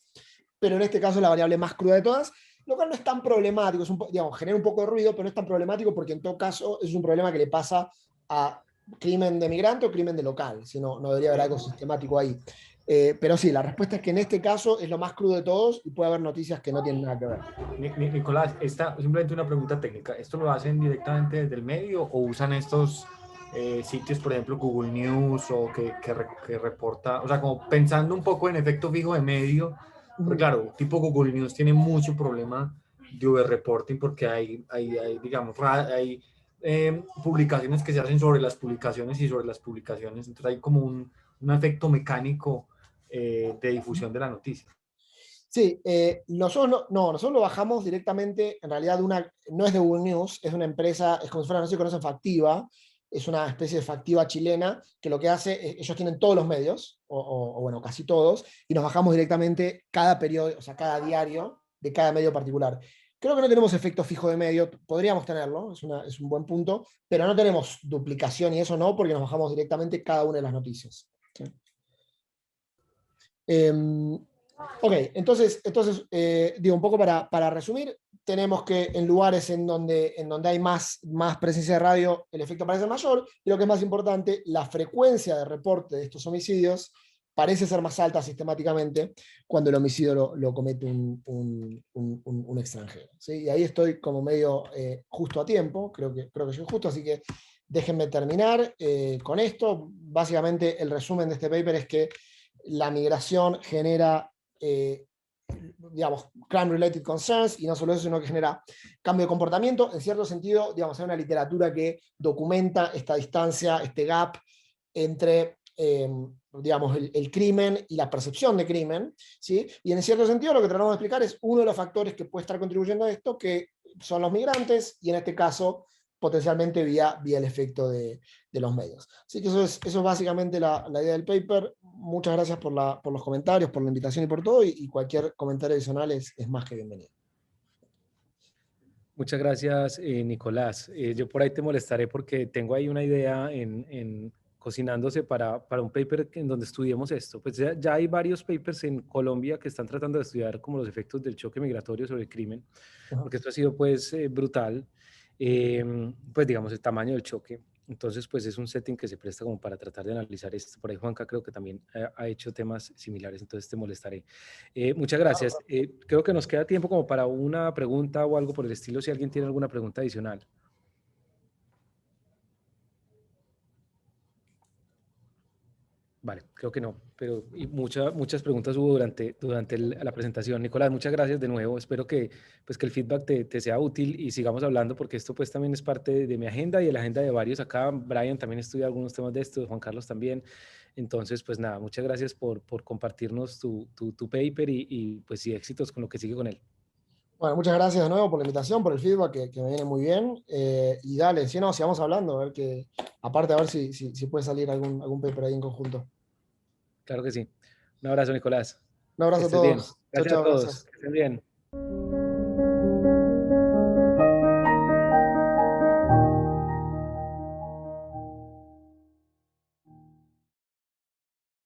B: pero en este caso es la variable más cruda de todas, lo cual no es tan problemático, digamos, genera un poco de ruido, pero no es tan problemático porque en todo caso es un problema que le pasa a crimen de migrante o crimen de local, si no debería haber algo sistemático ahí. Pero sí, la respuesta es que en este caso es lo más crudo de todos y puede haber noticias que no tienen nada que ver.
C: Nicolás, esta simplemente una pregunta técnica. ¿Esto lo hacen directamente desde el medio o usan estos sitios, por ejemplo, Google News o que reporta, o sea, como pensando un poco en efecto fijo de medio? Porque claro, tipo Google News tiene mucho problema de overreporting porque digamos, hay publicaciones que se hacen sobre las publicaciones y sobre las publicaciones, entonces hay como un efecto mecánico de difusión de la noticia.
B: Sí, nosotros nosotros lo bajamos directamente, en realidad no es de Google News, es una empresa, es como si fuera, no sé si conocen Factiva, es una especie de Factiva chilena, que lo que hace, ellos tienen todos los medios, o bueno, casi todos, y nos bajamos directamente cada periodo, o sea, cada diario de cada medio particular. Creo que no tenemos efecto fijo de medio, podríamos tenerlo, es un buen punto, pero no tenemos duplicación y eso no, porque nos bajamos directamente cada una de las noticias. ¿Sí? Ok, entonces digo, un poco para resumir, tenemos que en lugares en donde hay más presencia de radio, el efecto parece mayor, y lo que es más importante, la frecuencia de reporte de estos homicidios parece ser más alta sistemáticamente cuando el homicidio lo comete un extranjero. ¿Sí? Y ahí estoy como medio justo a tiempo, creo que soy justo, así que déjenme terminar con esto. Básicamente el resumen de este paper es que la migración genera digamos, crime-related concerns, y no solo eso, sino que genera cambio de comportamiento. En cierto sentido, digamos, hay una literatura que documenta esta distancia, este gap entre, digamos, el crimen y la percepción de crimen, ¿sí? Y en cierto sentido lo que tratamos de explicar es uno de los factores que puede estar contribuyendo a esto, que son los migrantes, y en este caso potencialmente vía el efecto de los medios. Así que eso es básicamente la idea del paper. Muchas gracias por los comentarios, por la invitación y por todo, y cualquier comentario adicional es más que bienvenido.
A: Muchas gracias, Nicolás. Yo por ahí te molestaré porque tengo ahí una idea cocinándose para un paper en donde estudiemos esto. Pues ya hay varios papers en Colombia que están tratando de estudiar como los efectos del choque migratorio sobre el crimen, porque esto ha sido pues brutal, pues digamos el tamaño del choque. Entonces pues es un setting que se presta como para tratar de analizar esto. Por ahí Juanca creo que también ha hecho temas similares, entonces te molestaré. Muchas gracias. Creo que nos queda tiempo como para una pregunta o algo por el estilo, si alguien tiene alguna pregunta adicional. Vale, creo que no, pero muchas preguntas hubo durante la presentación. Nicolás, muchas gracias de nuevo. Espero que el feedback te sea útil y sigamos hablando, porque esto pues también es parte de mi agenda y de la agenda de varios acá. Brian también estudia algunos temas de esto, Juan Carlos también. Entonces, pues nada, muchas gracias por compartirnos tu paper y pues sí, éxitos con lo que sigue con él.
B: Bueno, muchas gracias de nuevo por la invitación, por el feedback que me viene muy bien. Y dale, si no, sigamos hablando, a ver aparte a ver si puede salir algún paper ahí en conjunto.
A: Claro que sí. Un abrazo, Nicolás.
B: Un abrazo a
A: Que estés bien.
B: todos. Chao,
A: Gracias a
B: chao,
A: todos.
B: gracias.
A: Que estén bien.